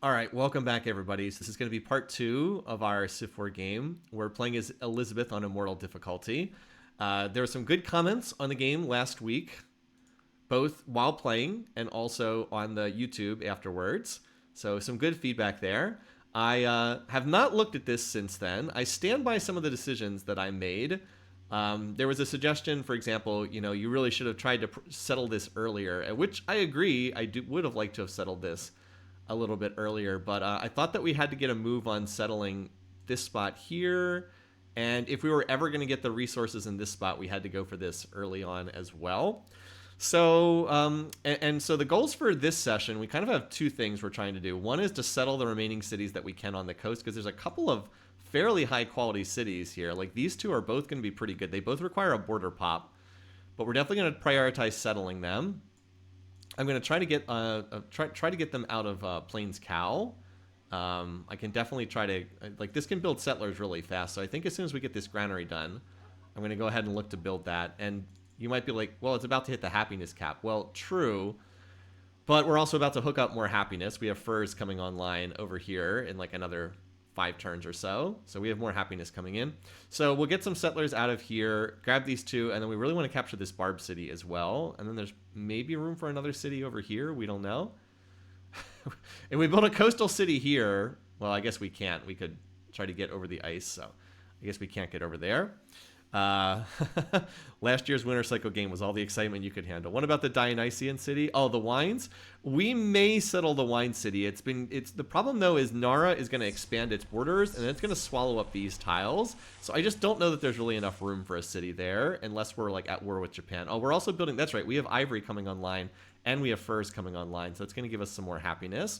All right, welcome back, everybody. So this is going to be part 2 of our Civ 4 game. We're playing as Elizabeth on Immortal difficulty. There were some good comments on the game last week, both while playing and also on the YouTube afterwards. So some good feedback there. I have not looked at this since then. I stand by some of the decisions that I made. There was a suggestion, for example, you really should have tried to settle this earlier, which I agree. Would have liked to have settled this a little bit earlier, but I thought that we had to get a move on settling this spot here, and if we were ever going to get the resources in this spot, we had to go for this early on as well. So so the goals for this session, we kind of have two things we're trying to do. One is to settle the remaining cities that we can on the coast, because there's a couple of fairly high quality cities here. Like these two are both going to be pretty good. They both require a border pop, but we're definitely going to prioritize settling them. I'm going to try to get try to get them out of Plains Cow. I can definitely try to, like, this can build settlers really fast. So I think as soon as we get this granary done, I'm going to go ahead and look to build that. And you might be like, well, it's about to hit the happiness cap. Well, true, but we're also about to hook up more happiness. We have furs coming online over here in like another 5 turns or so. So we have more happiness coming in. So we'll get some settlers out of here, grab these two, and then we really want to capture this Barb city as well. And then there's maybe room for another city over here. We don't know. If we build a coastal city here, well, I guess we can't. We could try to get over the ice, so I guess we can't get over there. Last year's Winter Cycle game was all the excitement you could handle. What about the Dionysian city? Oh, the wines. We may settle the wine city. It's the problem though is Nara is going to expand its borders and it's going to swallow up these tiles. So I just don't know that there's really enough room for a city there unless we're like at war with Japan. Oh, we're also building. That's right. We have ivory coming online and we have furs coming online. So it's going to give us some more happiness.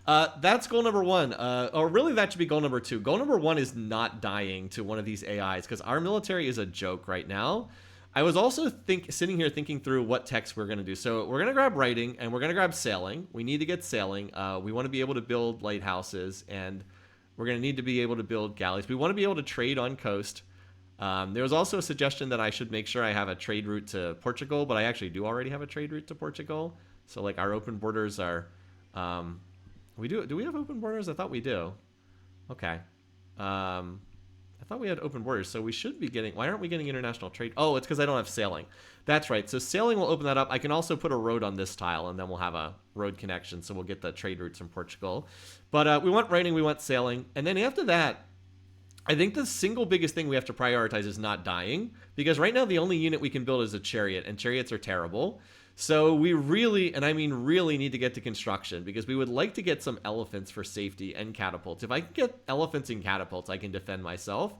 That's goal number 1. Or really, that should be goal number 2. Goal number 1 is not dying to one of these AIs, because our military is a joke right now. I was also sitting here thinking through what text we're going to do. So we're going to grab writing, and we're going to grab sailing. We need to get sailing. We want to be able to build lighthouses, and we're going to need to be able to build galleys. We want to be able to trade on coast. There was also a suggestion that I should make sure I have a trade route to Portugal, but I actually do already have a trade route to Portugal. So like our open borders are... do we have open borders? I thought we do. Okay. I thought we had open borders, so we should be getting... Why aren't we getting international trade? Oh, it's because I don't have sailing. That's right. So sailing will open that up. I can also put a road on this tile, and then we'll have a road connection, so we'll get the trade routes from Portugal. But we want writing, we want sailing. And then after that, I think the single biggest thing we have to prioritize is not dying, because right now the only unit we can build is a chariot, and chariots are terrible. So we really, and I mean really, need to get to construction, because we would like to get some elephants for safety and catapults. If I can get elephants and catapults, I can defend myself.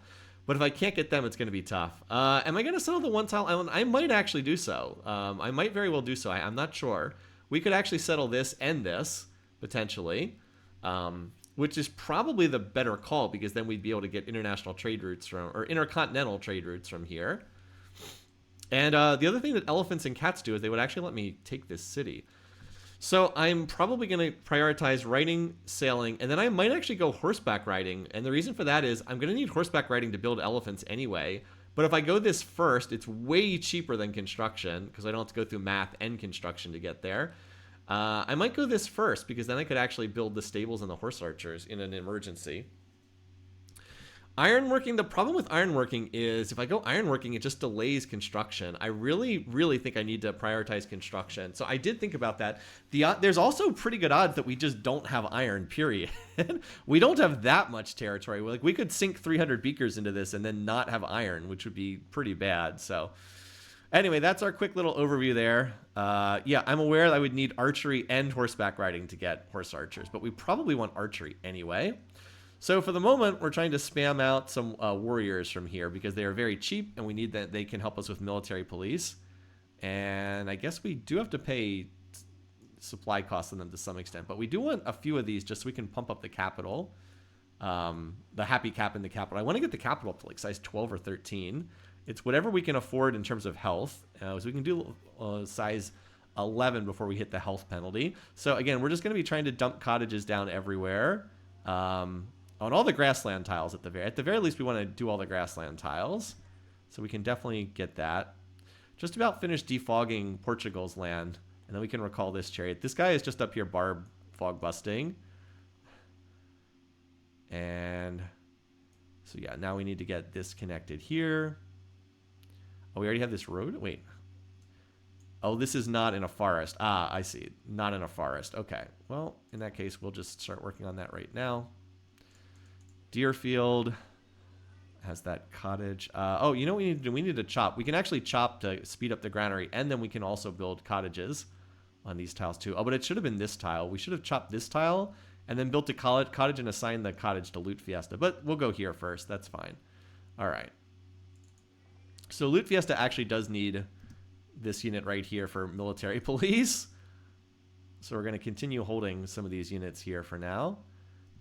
But if I can't get them, it's going to be tough. Am I going to settle the one-tile island? I might actually do so. I might very well do so. I'm not sure. We could actually settle this and this, potentially, which is probably the better call, because then we'd be able to get international trade routes from, or intercontinental trade routes from here. And the other thing that elephants and cats do is they would actually let me take this city. So I'm probably going to prioritize riding, sailing, and then I might actually go horseback riding. And the reason for that is I'm going to need horseback riding to build elephants anyway. But if I go this first, it's way cheaper than construction, because I don't have to go through math and construction to get there. I might go this first, because then I could actually build the stables and the horse archers in an emergency. Ironworking, the problem with ironworking is if I go ironworking, it just delays construction. I really, really think I need to prioritize construction. So I did think about that. There's also pretty good odds that we just don't have iron, period. We don't have that much territory. Like, we could sink 300 beakers into this and then not have iron, which would be pretty bad. So anyway, that's our quick little overview there. Yeah, I'm aware that I would need archery and horseback riding to get horse archers, but we probably want archery anyway. So for the moment, we're trying to spam out some warriors from here, because they are very cheap, and we need that they can help us with military police. And I guess we do have to pay supply costs on them to some extent, but we do want a few of these just so we can pump up the capital, the happy cap in the capital. I want to get the capital to like size 12 or 13. It's whatever we can afford in terms of health. So we can do size 11 before we hit the health penalty. So again, we're just going to be trying to dump cottages down everywhere. On all the grassland tiles at the very least, we want to do all the grassland tiles. So we can definitely get that. Just about finished defogging Portugal's land, and then we can recall this chariot. This guy is just up here barb fog busting. And so yeah, now we need to get this connected here. Oh, we already have this road? Wait. Oh, this is not in a forest. Ah, I see. Not in a forest. Okay. Well, in that case, we'll just start working on that right now. Deerfield has that cottage. Oh, you know what we need to do? We need to chop. We can actually chop to speed up the granary, and then we can also build cottages on these tiles too. Oh, but it should have been this tile. We should have chopped this tile and then built a cottage and assigned the cottage to Loot Fiesta. But we'll go here first. That's fine. All right. So Loot Fiesta actually does need this unit right here for military police. So we're going to continue holding some of these units here for now.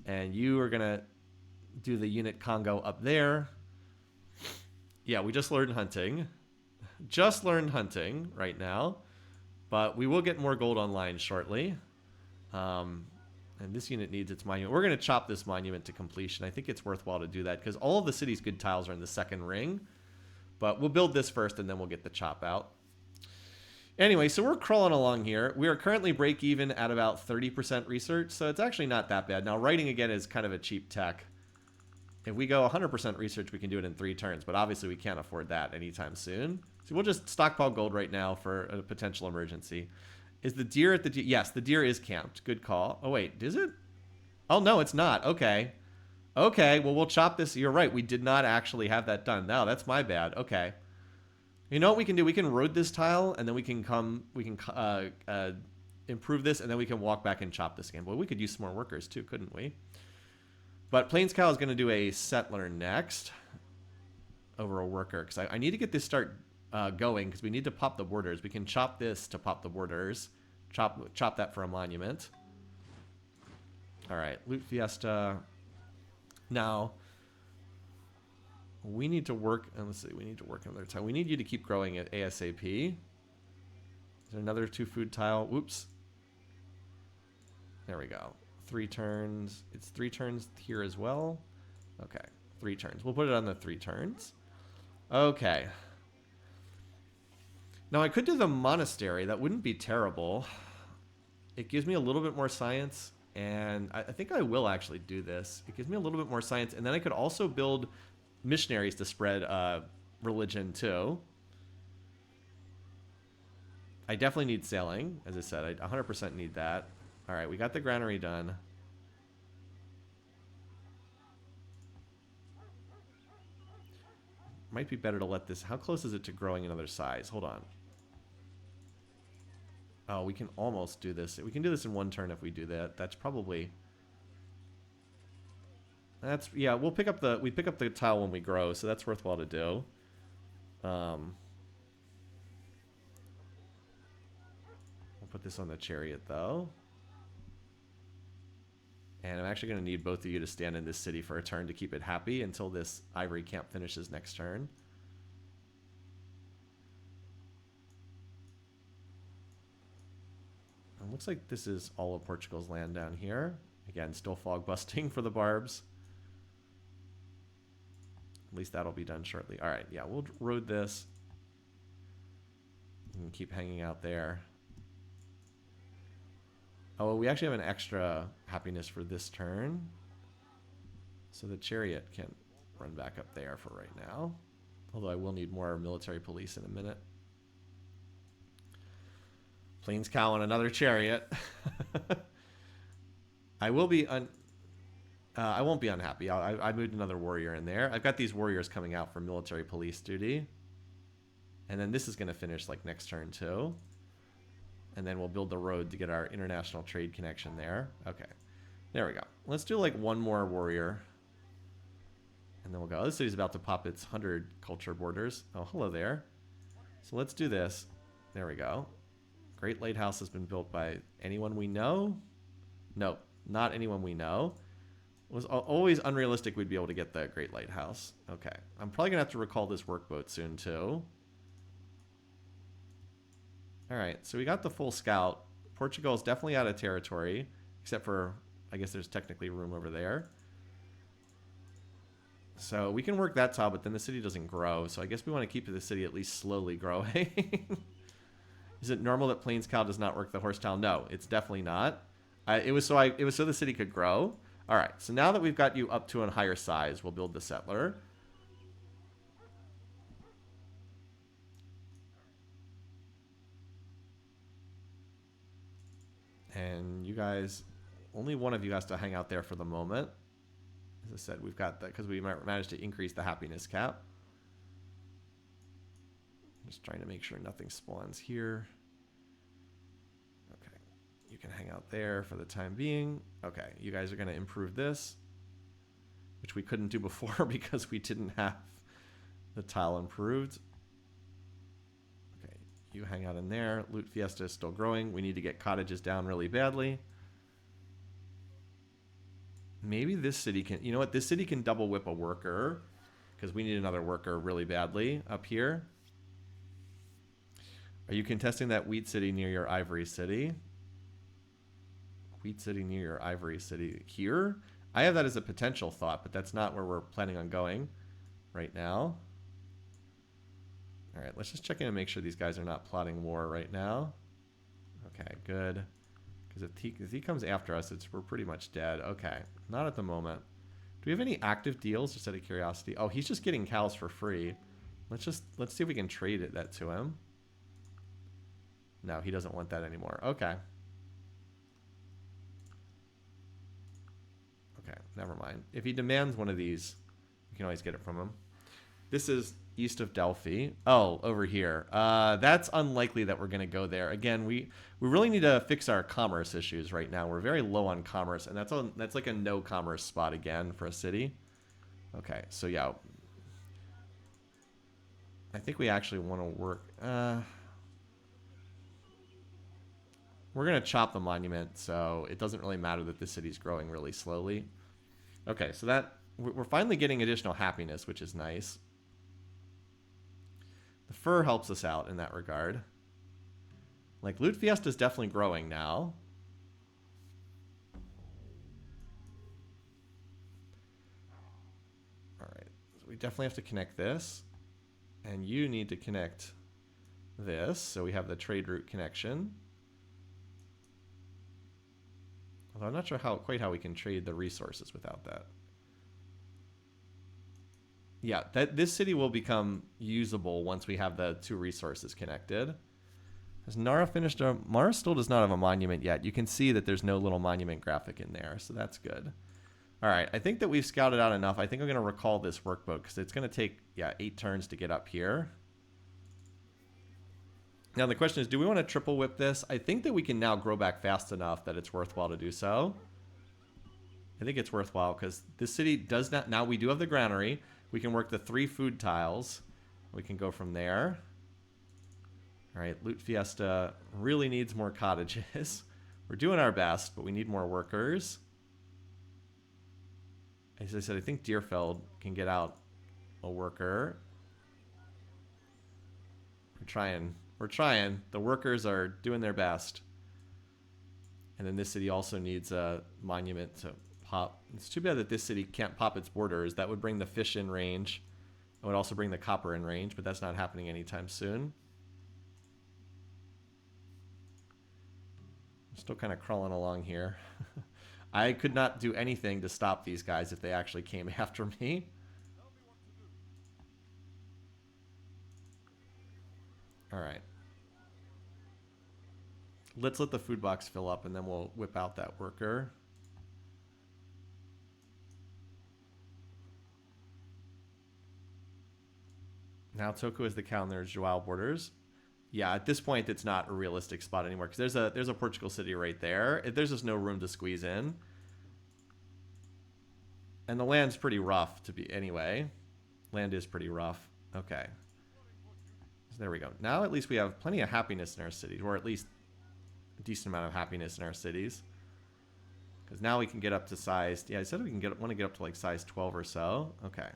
And you are going to do the unit Congo up there. Yeah, we just learned hunting. Just learned hunting right now. But we will get more gold online shortly. And this unit needs its monument. We're going to chop this monument to completion. I think it's worthwhile to do that because all of the city's good tiles are in the second ring. But we'll build this first and then we'll get the chop out. Anyway, so we're crawling along here. We are currently break even at about 30% research, so it's actually not that bad. Now, writing again is kind of a cheap tech. If we go 100% research, we can do it in 3 turns, but obviously we can't afford that anytime soon. So we'll just stockpile gold right now for a potential emergency. Is the deer at the... Yes, the deer is camped. Good call. Oh, wait, is it? Oh, no, it's not. Okay. Okay, well, we'll chop this. You're right, we did not actually have that done. No, that's my bad. Okay. You know what we can do? We can road this tile, and then we can improve this, and then we can walk back and chop this again. Boy, we could use some more workers too, couldn't we? But Plains Cow is going to do a settler next over a worker, because I need to get this start going, because we need to pop the borders. We can chop this to pop the borders. Chop that for a monument. All right, Loot Fiesta. Now... we need to work, and let's see, we need to work another time. We need you to keep growing at ASAP. Is there another 2 food tile? Whoops. There we go. 3 turns. It's 3 turns here as well. Okay, 3 turns. We'll put it on the 3 turns. Okay. Now, I could do the monastery. That wouldn't be terrible. It gives me a little bit more science, and I think I will actually do this. It gives me a little bit more science, and then I could also build... missionaries to spread religion too. I definitely need sailing, as I said. I 100% need that. All right, we got the granary done. Might be better to let this... How close is it to growing another size? Hold on. Oh, we can almost do this. We can do this in 1 turn if we do that. That's probably... That's, yeah, we pick up the tile when we grow, so that's worthwhile to do. We'll put this on the chariot, though. And I'm actually going to need both of you to stand in this city for a turn to keep it happy until this ivory camp finishes next turn. It looks like this is all of Portugal's land down here. Again, still fog busting for the barbs. At least that'll be done shortly. All right, yeah, we'll road this. You can keep hanging out there. Oh, well, we actually have an extra happiness for this turn. So the chariot can run back up there for right now. Although I will need more military police in a minute. Plains Cow on another chariot. I will be... I won't be unhappy. I moved another warrior in there. I've got these warriors coming out for military police duty. And then this is going to finish like next turn too. And then we'll build the road to get our international trade connection there. Okay. There we go. Let's do like 1 more warrior. And then we'll go. This city's about to pop its 100 culture borders. Oh, hello there. So let's do this. There we go. Great Lighthouse has been built by anyone we know? No, not anyone we know. It was always unrealistic we'd be able to get the Great Lighthouse. Okay. I'm probably going to have to recall this workboat soon, too. Alright, so we got the full scout. Portugal is definitely out of territory. Except for, I guess there's technically room over there. So we can work that tile, but then the city doesn't grow. So I guess we want to keep the city at least slowly growing. Is it normal that Plains Cow does not work the horse tile? No, it's definitely not. It was so the city could grow. All right, so now that we've got you up to a higher size, we'll build the settler. And you guys, only one of you has to hang out there for the moment. As I said, we've got that because we might manage to increase the happiness cap. Just trying to make sure nothing spawns here. Okay, you can hang out there for the time being. Okay, you guys are going to improve this, which we couldn't do before because we didn't have the tile improved. Okay, you hang out in there. Loot Fiesta is still growing. We need to get cottages down really badly. Maybe this city can... You know what? This city can double whip a worker because we need another worker really badly up here. Are you contesting that wheat city near your ivory city? Wheat city near your ivory city here? I have that as a potential thought, but that's not where we're planning on going right now. All right, let's just check in and make sure these guys are not plotting war right now. Okay, good. Because if he comes after us, we're pretty much dead. Okay, not at the moment. Do we have any active deals, just out of curiosity? Oh, he's just getting cows for free. Let's see if we can trade that to him. No, he doesn't want that anymore. Okay. Okay, never mind. If he demands one of these, we can always get it from him. This is east of Delphi. Oh, over here. That's unlikely that we're going to go there. Again, we really need to fix our commerce issues right now. We're very low on commerce, and that's like a no commerce spot again for a city. Okay, so yeah. I think we actually want to work... We're going to chop the monument, so it doesn't really matter that this city's growing really slowly. Okay, so that we're finally getting additional happiness, which is nice. The fur helps us out in that regard. Like, Loot Fiesta is definitely growing now. All right, so we definitely have to connect this. And you need to connect this, so we have the trade route connection. Although I'm not sure quite how we can trade the resources without that. Yeah, this city will become usable once we have the two resources connected. Has Nara finished Mara still does not have a monument yet. You can see that there's no little monument graphic in there, so that's good. All right, I think that we've scouted out enough. I think I'm going to recall this workbook because it's going to take, 8 turns to get up here. Now the question is, do we want to triple whip this? I think that we can now grow back fast enough that it's worthwhile to do so. I think it's worthwhile because this city does not... Now we do have the granary. We can work the 3 food tiles. We can go from there. All right, Loot Fiesta really needs more cottages. We're doing our best, but we need more workers. As I said, I think Deerfeld can get out a worker. We're trying. We're trying. The workers are doing their best. And then this city also needs a monument to pop. It's too bad that this city can't pop its borders. That would bring the fish in range. It would also bring the copper in range, but that's not happening anytime soon. I'm still kind of crawling along here. I could not do anything to stop these guys if they actually came after me. All right. Let's let the food box fill up, and then we'll whip out that worker. Now Toku is the cow, and there's Joao borders. Yeah, at this point, it's not a realistic spot anymore, because there's a Portugal city right there. There's just no room to squeeze in. And the land's pretty rough to be anyway. Land is pretty rough. Okay. So there we go. Now at least we have plenty of happiness in our cities, or at least a decent amount of happiness in our cities. Because now we can get up to size... Yeah, I said we can want to get up to like size 12 or so. Okay.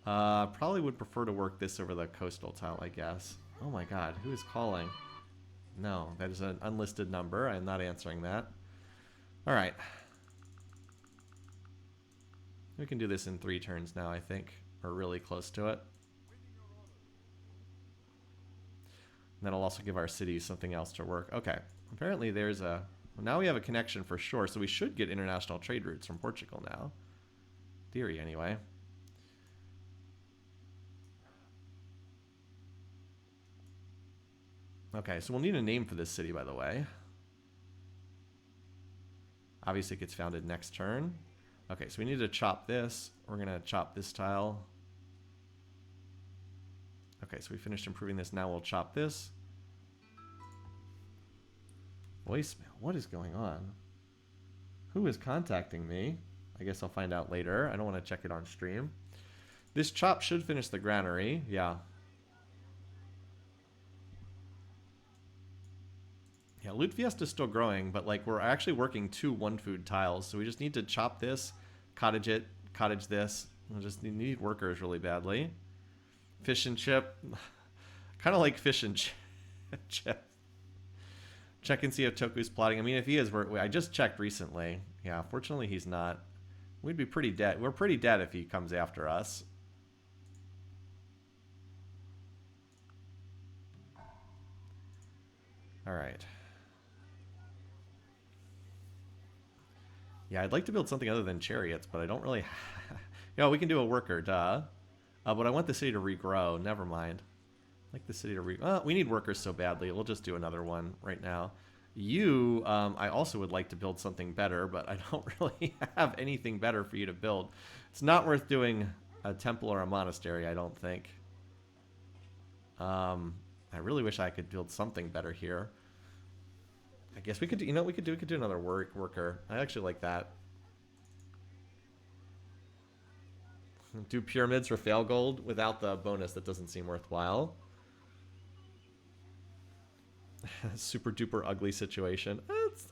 Probably would prefer to work this over the coastal tile, I guess. Oh my god, who is calling? No, that is an unlisted number. I am not answering that. Alright. We can do this in 3 turns now, I think. We're really close to it. And that'll also give our cities something else to work. Okay. Apparently there's a... Well, now we have a connection for sure, so we should get international trade routes from Portugal now. Theory, anyway. Okay, so we'll need a name for this city, by the way. Obviously, it gets founded next turn. Okay, so we need to chop this. We're going to chop this tile. Okay, so we finished improving this. Now we'll chop this. Voicemail. What is going on? Who is contacting me? I guess I'll find out later. I don't want to check it on stream. This chop should finish the granary. Yeah. Yeah, Loot Fiesta is still growing, but like we're actually working 2 one-food tiles, so we just need to chop this, cottage it, cottage this. We just need workers really badly. Fish and chip. Kind of like fish and chip. Check and see if Toku's plotting. I mean, if he is, I just checked recently. Yeah, fortunately he's not. We'd be pretty dead. We're pretty dead if he comes after us. All right. Yeah, I'd like to build something other than chariots, but I don't really... Yeah, we can do a worker, duh. But I want the city to regrow. Never mind. I'd like the city to we need workers so badly. We'll just do another one right now. You, I also would like to build something better, but I don't really have anything better for you to build. It's not worth doing a temple or a monastery, I don't think. I really wish I could build something better here. I guess we could do, you know, we could do another worker. I actually like that. Do pyramids for fail gold without the bonus. That doesn't seem worthwhile. Super duper ugly situation.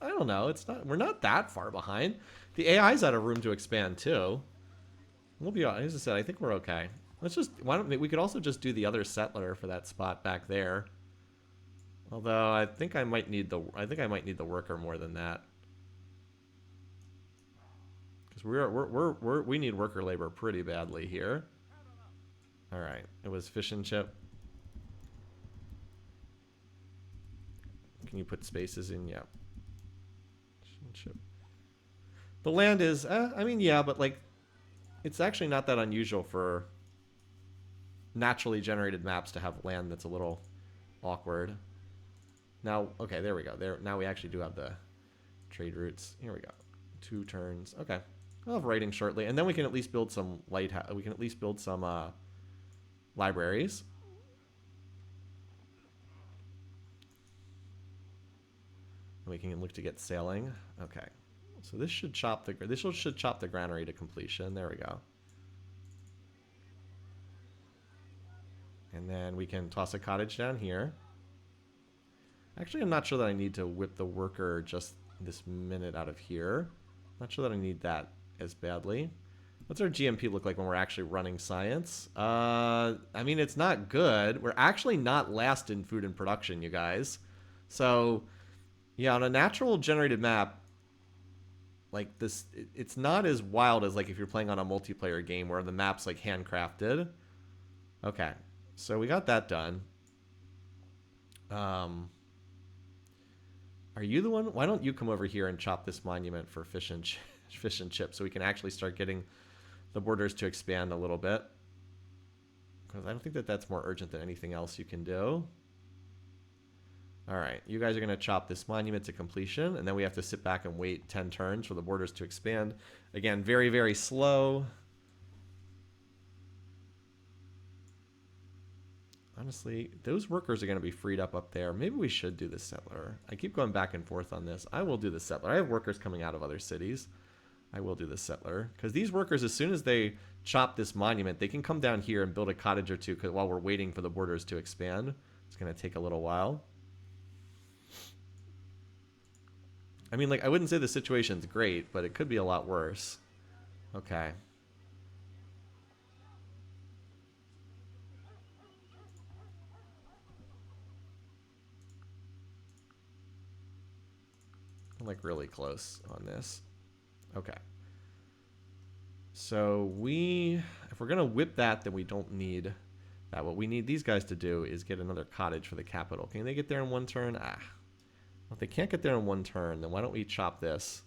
I don't know. It's not. We're not that far behind. The AI's out of room to expand too. We'll be. As I said, I think we're okay. Let's just. Why don't we could also just do the other settler for that spot back there. Although I think I might need the. I think I might need the worker more than that. Because we need worker labor pretty badly here. All right. It was fish and chip. Can you put spaces in? Yeah. The land is, I mean, yeah, but like, it's actually not that unusual for naturally generated maps to have land that's a little awkward. Now, okay, there we go. Now we actually do have the trade routes. Here we go. 2 turns. Okay. I'll have writing shortly, and then we can at least build some lighthouse. We can at least build some libraries. We can look to get sailing. Okay, so this should chop the granary to completion. There we go. And then we can toss a cottage down here. Actually, I'm not sure that I need to whip the worker just this minute out of here. Not sure that I need that as badly. What's our GMP look like when we're actually running science? I mean, it's not good. We're actually not last in food and production, you guys. So, yeah, on a natural generated map, like this, it's not as wild as like if you're playing on a multiplayer game where the map's like handcrafted. Okay, so we got that done. Are you the one? Why don't you come over here and chop this monument for fish and chip so we can actually start getting the borders to expand a little bit? Because I don't think that that's more urgent than anything else you can do. All right, you guys are going to chop this monument to completion, and then we have to sit back and wait 10 turns for the borders to expand. Again, very, very slow. Honestly, those workers are going to be freed up there. Maybe we should do the settler. I keep going back and forth on this. I will do the settler. I have workers coming out of other cities. I will do the settler. Because these workers, as soon as they chop this monument, they can come down here and build a cottage or two while we're waiting for the borders to expand. It's going to take a little while. I mean, like, I wouldn't say the situation's great, but it could be a lot worse. Okay. I'm like really close on this. Okay. So if we're going to whip that, then we don't need that. What we need these guys to do is get another cottage for the capital. Can they get there in 1 turn? Ah. If they can't get there in one turn, then why don't we chop this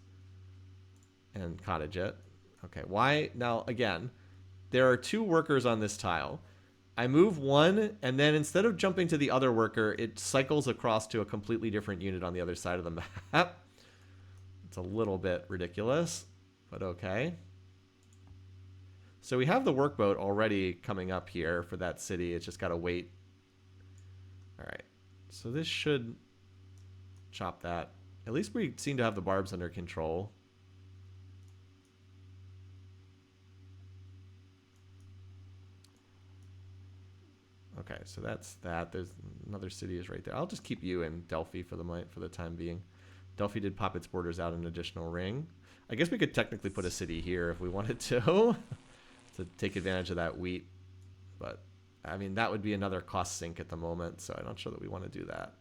and cottage it? Okay, why? Now, again, there are 2 workers on this tile. I move one, and then instead of jumping to the other worker, it cycles across to a completely different unit on the other side of the map. It's a little bit ridiculous, but okay. So we have the workboat already coming up here for that city. It's just got to wait. All right. So this should chop that. At least we seem to have the barbs under control. Okay, so that's that. There's another city is right there. I'll just keep you in Delphi for the time being. Delphi did pop its borders out an additional ring. I guess we could technically put a city here if we wanted to take advantage of that wheat. But, I mean, that would be another cost sink at the moment, so I'm not sure that we want to do that.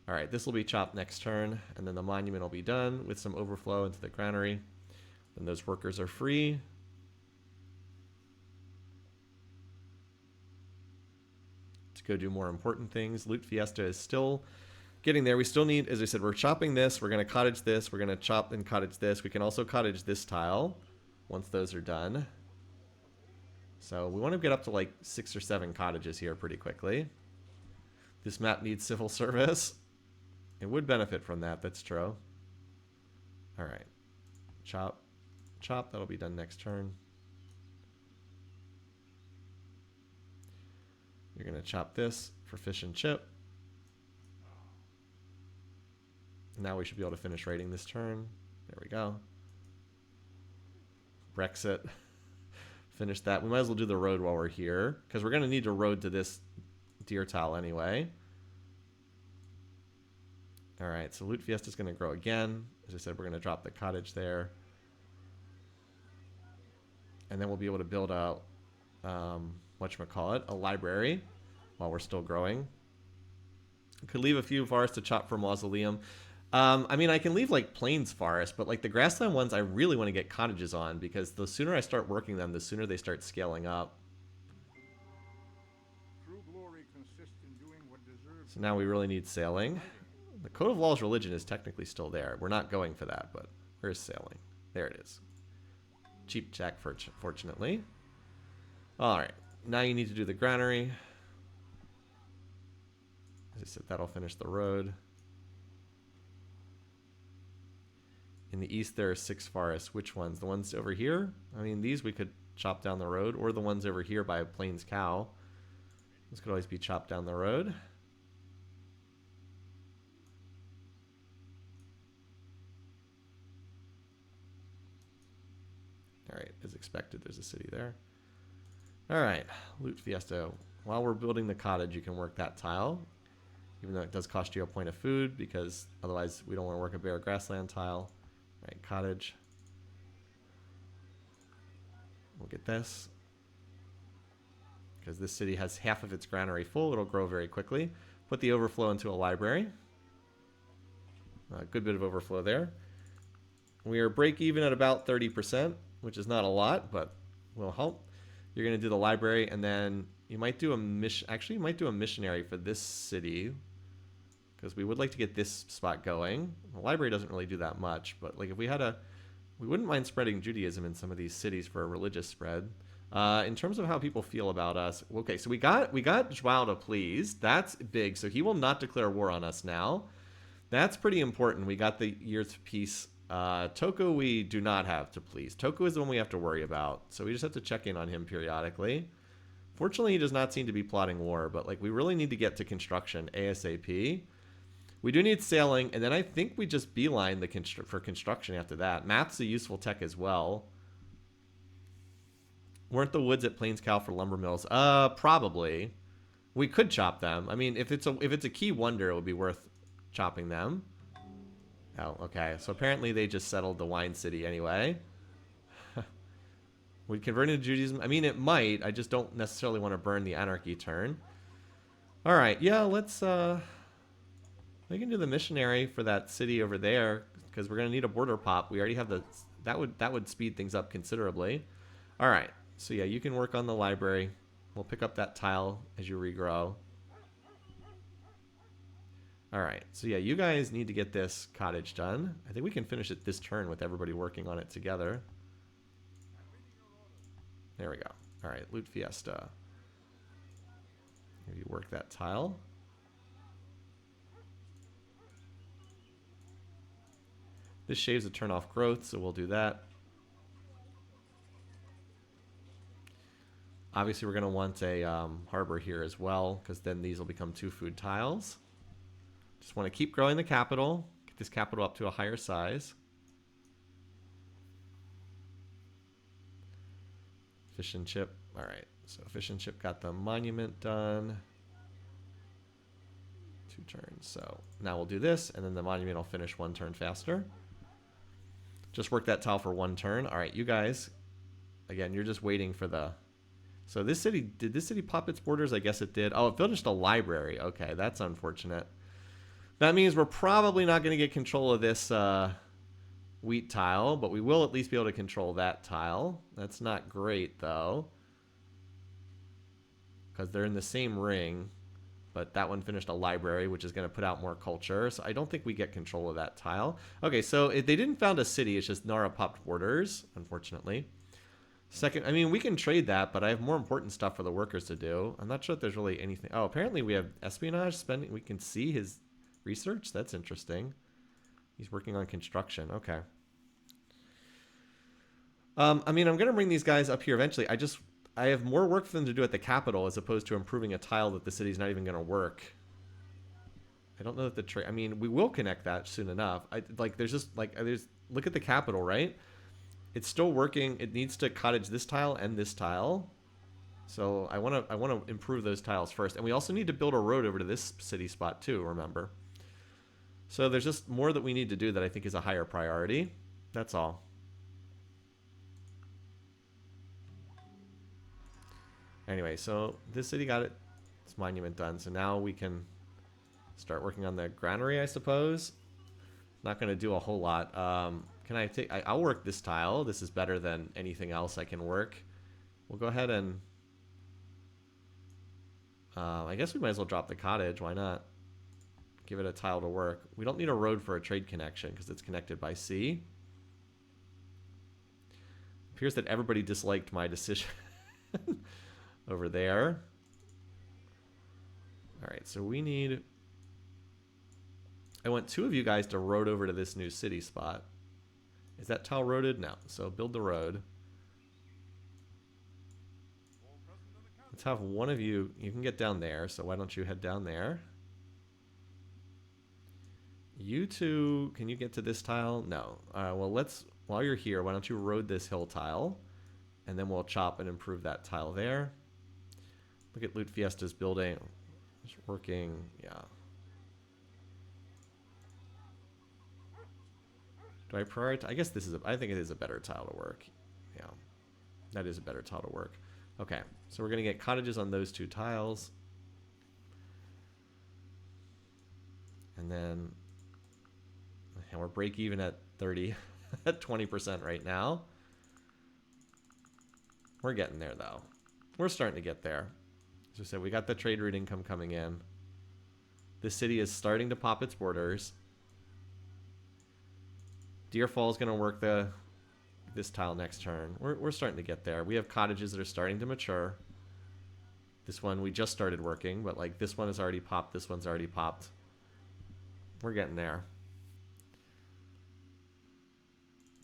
All right, this will be chopped next turn, and then the monument will be done with some overflow into the granary. Then those workers are free. To go do more important things. Loot Fiesta is still getting there. We still need, as I said, we're chopping this. We're going to cottage this. We're going to chop and cottage this. We can also cottage this tile once those are done. So we want to get up to like 6 or 7 cottages here pretty quickly. This map needs civil service. It would benefit from that. That's true. All right. Chop. Chop. That'll be done next turn. You're going to chop this for fish and chip. Now we should be able to finish raiding this turn. There we go. Brexit. Finish that. We might as well do the road while we're here, because we're going to need to road to this deer tile anyway. All right, so Loot Fiesta is going to grow again. As I said, we're going to drop the cottage there. And then we'll be able to build out, whatchamacallit, a library while we're still growing. Could leave a few forests to chop for mausoleum. I mean, I can leave like plains forest, but like the grassland ones, I really want to get cottages on, because the sooner I start working them, the sooner they start scaling up. True glory consists in doing what deserves. So now we really need sailing. The Code of Law's religion is technically still there. We're not going for that, but where's sailing? There it is. Cheap check, fortunately. All right, now you need to do the granary. As I said, that'll finish the road. In the east, there are 6 forests. Which ones? The ones over here? I mean, these we could chop down the road, or the ones over here by Plains Cow. This could always be chopped down the road. All right, as expected, there's a city there. All right, Loot Fiesta. While we're building the cottage, you can work that tile, even though it does cost you a point of food, because otherwise we don't want to work a bare grassland tile. All right, cottage. We'll get this, because this city has half of its granary full. It'll grow very quickly. Put the overflow into a library. A good bit of overflow there. We are break even at about 30%, which is not a lot, but will help. You're going to do the library, and then you might do a mission. Actually, you might do a missionary for this city, because we would like to get this spot going. The library doesn't really do that much, but like if we had we wouldn't mind spreading Judaism in some of these cities for a religious spread. In terms of how people feel about us, okay, so we got Joao to please. That's big, so he will not declare war on us now. That's pretty important. We got the years of peace. Toku we do not have to please. Toku is the one we have to worry about, so we just have to check in on him periodically. Fortunately, he does not seem to be plotting war, but like we really need to get to construction ASAP. We do need sailing, and then I think we just beeline for construction after that. Math's a useful tech as well. Weren't the woods at Plains Cow for lumber mills? Probably. We could chop them. I mean, if it's a key wonder, it would be worth chopping them. Oh, okay. So apparently they just settled the wine city anyway. Would convert into Judaism? I mean, it might. I just don't necessarily want to burn the anarchy turn. All right. Yeah, let's... we can do the missionary for that city over there, because we're going to need a border pop. We already have the... That would speed things up considerably. All right. So yeah, you can work on the library. We'll pick up that tile as you regrow. All right. So yeah, you guys need to get this cottage done. I think we can finish it this turn with everybody working on it together. There we go. All right, loot fiesta. Maybe work that tile. This shaves a turn off growth, so we'll do that. Obviously, we're going to want a harbor here as well, because then these will become 2 food tiles. Just want to keep growing the capital. Get this capital up to a higher size. Fish and chip. All right, so fish and chip got the monument done. 2 turns. So now we'll do this, and then the monument will finish 1 turn faster. Just work that tile for 1 turn. All right, you guys. Again, you're just waiting for the... So this city, did this city pop its borders? I guess it did. Oh, it finished a library. Okay, that's unfortunate. That means we're probably not going to get control of this wheat tile, but we will at least be able to control that tile. That's not great, though, because they're in the same ring, but that one finished a library, which is going to put out more culture, so I don't think we get control of that tile. Okay, so they didn't found a city. It's just Nara popped borders, unfortunately. Second, I mean, we can trade that, but I have more important stuff for the workers to do. I'm not sure if there's really anything. Oh, apparently we have espionage spending. We can see his research. That's interesting. He's working on construction. Okay. I mean, I'm going to bring these guys up here eventually. I have more work for them to do at the capital as opposed to improving a tile that the city's not even going to work. I don't know that the trade... I mean, we will connect that soon enough. Look at the capital, right? It's still working. It needs to cottage this tile and this tile. So I want to improve those tiles first. And we also need to build a road over to this city spot too, remember. So there's just more that we need to do that I think is a higher priority. That's all. Anyway, so this city got its monument done. So now we can start working on the granary, I suppose. Not going to do a whole lot. Can I take... I'll work this tile. This is better than anything else I can work. We'll go ahead and... I guess we might as well drop the cottage. Why not? Give it a tile to work. We don't need a road for a trade connection because it's connected by sea. It appears that everybody disliked my decision over there. Alright, so we need... I want 2 of you guys to road over to this new city spot. Is that tile roaded? No. So build the road. Let's have one of you... You can get down there, so why don't you head down there? You 2... Can you get to this tile? No. Well, let's... While you're here, why don't you road this hill tile? And then we'll chop and improve that tile there. Look at Loot Fiesta's building. It's working. Yeah. Do I prioritize? I guess this is I think it is a better tile to work. Yeah. That is a better tile to work. Okay. So we're going to get cottages on those 2 tiles. And then and we're break even at 30 at 20% right now. We're getting there though. We're starting to get there. As I said, we got the trade route income coming in. The city is starting to pop its borders. Deerfall is going to work this tile next turn. We're starting to get there. We have cottages that are starting to mature. This one we just started working, but like this one has already popped. This one's already popped. We're getting there.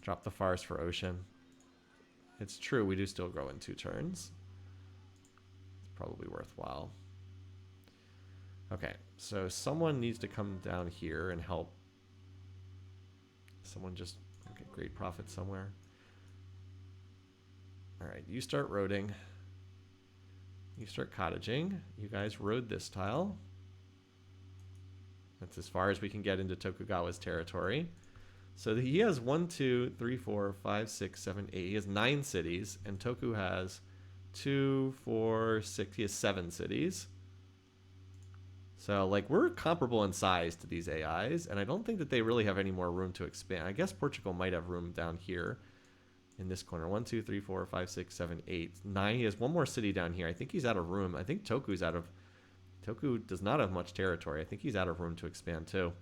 Drop the forest for ocean. It's true, we do still grow in 2 turns. It's probably worthwhile. Okay, so someone needs to come down here and help. Someone just... Okay, great profit somewhere. Alright, you start roading. You start cottaging. You guys road this tile. That's as far as we can get into Tokugawa's territory. So he has 1, 2, 3, 4, 5, 6, 7, 8. He has 9 cities. And Toku has 2, 4, 6. He has 7 cities. So, like, we're comparable in size to these AIs, and I don't think that they really have any more room to expand. I guess Portugal might have room down here in this corner. 1, 2, 3, 4, 5, 6, 7, 8, 9. He has 1 more city down here. I think he's out of room. I think Toku's out of Toku does not have much territory. I think he's out of room to expand too.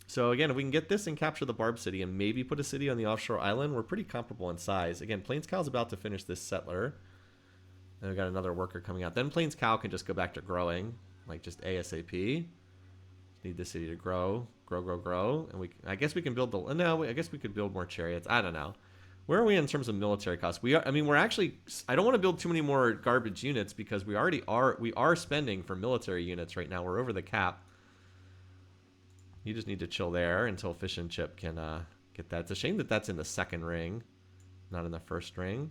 So again, if we can get this and capture the Barb City and maybe put a city on the offshore island, we're pretty comparable in size. Again, Plains Cow's about to finish this settler. And we got another worker coming out. Then Plains Cow can just go back to growing, like just ASAP. Need the city to grow. And I guess we can build I guess we could build more chariots. I don't know. Where are we in terms of military costs? We're actually, I don't want to build too many more garbage units because we are spending for military units right now. We're over the cap. You just need to chill there until Fish and Chip can get that. It's a shame that that's in the second ring, not in the first ring,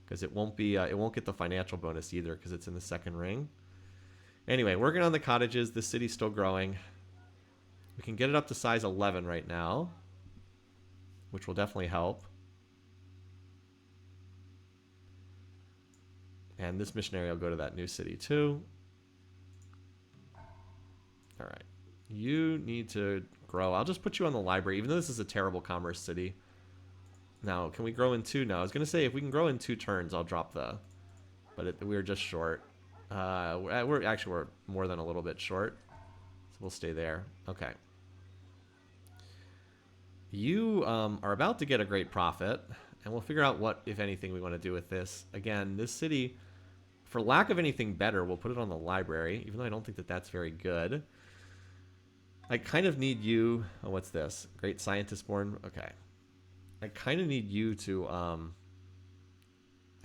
because it won't get the financial bonus either because it's in the second ring. Anyway, working on the cottages. This city's still growing. We can get it up to size 11 right now, which will definitely help. And this missionary will go to that new city too. All right. You need to grow. I'll just put you on the library, even though this is a terrible commerce city. Now, can we grow in 2? No, I was going to say if we can grow in 2 turns, I'll drop the... But we're just short. We're more than a little bit short. So we'll stay there. Okay. You are about to get a great profit, and we'll figure out what, if anything, we want to do with this. Again, this city, for lack of anything better, we'll put it on the library, even though I don't think that that's very good. I kind of need you... Oh, what's this? Great scientist born? Okay. I kind of need you to, I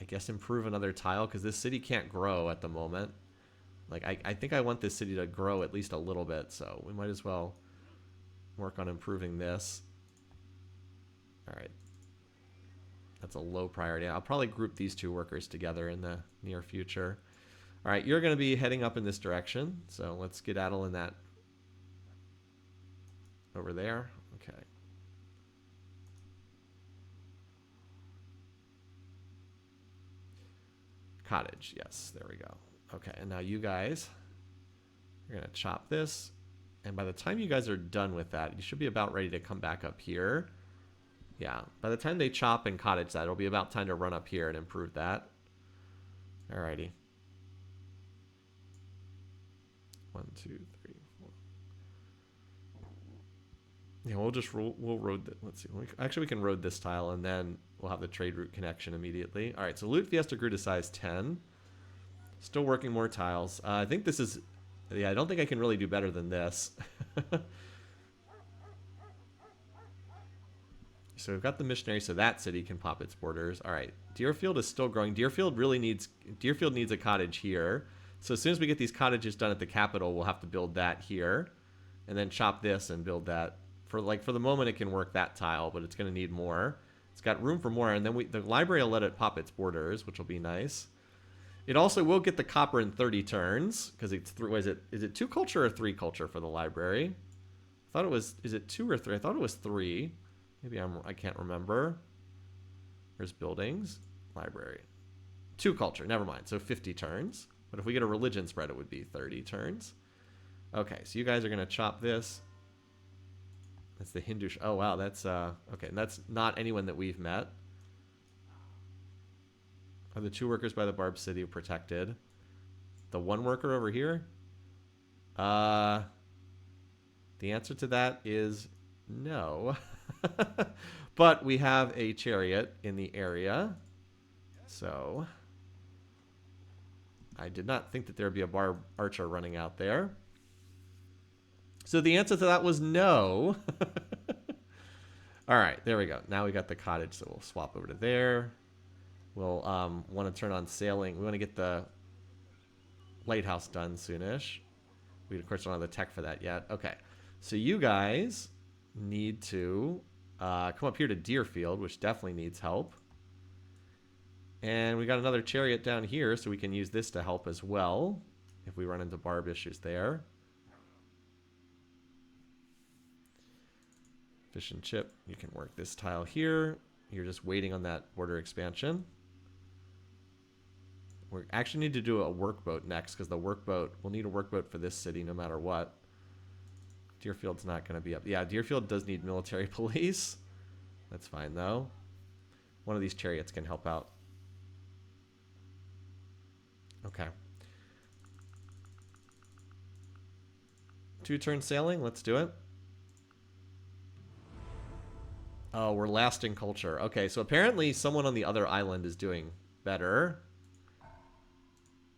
guess, improve another tile, because this city can't grow at the moment. Like, I think I want this city to grow at least a little bit, so we might as well work on improving this. All right. That's a low priority. I'll probably group these 2 workers together in the near future. All right, you're going to be heading up in this direction, so let's skedaddle in that over there. Okay. Cottage, yes, there we go. Okay, and now you guys, you're going to chop this, and by the time you guys are done with that, you should be about ready to come back up here. Yeah, by the time they chop and cottage that, it'll be about time to run up here and improve that. Alrighty. 1, 2, 3, 4. Yeah, we'll road that. Let's see. Actually, we can road this tile, and then we'll have the trade route connection immediately. All right, so Loot Fiesta grew to size 10. Still working more tiles. I think this is... Yeah, I don't think I can really do better than this. So we've got the missionary, so that city can pop its borders. All right, Deerfield is still growing. Deerfield needs a cottage here. So as soon as we get these cottages done at the capital, we'll have to build that here, and then chop this and build that. For the moment, it can work that tile, but it's going to need more. It's got room for more, and then the library will let it pop its borders, which will be nice. It also will get the copper in 30 turns because it's is it 2 culture or 3 culture for the library? I thought it was. Is it 2 or 3? I thought it was 3. Maybe I can't remember. There's buildings, library, 2 culture. Never mind. So 50 turns. But if we get a religion spread, it would be 30 turns. Okay, so you guys are gonna chop this. That's the Hindu. Oh wow, that's okay. And that's not anyone that we've met. Are the 2 workers by the Barb City protected? The 1 worker over here? The answer to that is no. But we have a chariot in the area. So I did not think that there would be a barb archer running out there. So the answer to that was no. All right, there we go. Now we got the cottage, so we'll swap over to there. We'll want to turn on sailing. We want to get the lighthouse done soonish. We, of course, don't have the tech for that yet. Okay, so you guys need to come up here to Deerfield, which definitely needs help. And we got another chariot down here, so we can use this to help as well if we run into barb issues there. Fish and Chip, you can work this tile here. You're just waiting on that border expansion. We actually need to do a workboat next, because the workboat, we'll need a workboat for this city no matter what. Deerfield's not going to be up. Yeah, Deerfield does need military police. That's fine, though. One of these chariots can help out. Okay. 2-turn sailing. Let's do it. Oh, we're lasting culture. Okay, so apparently someone on the other island is doing better.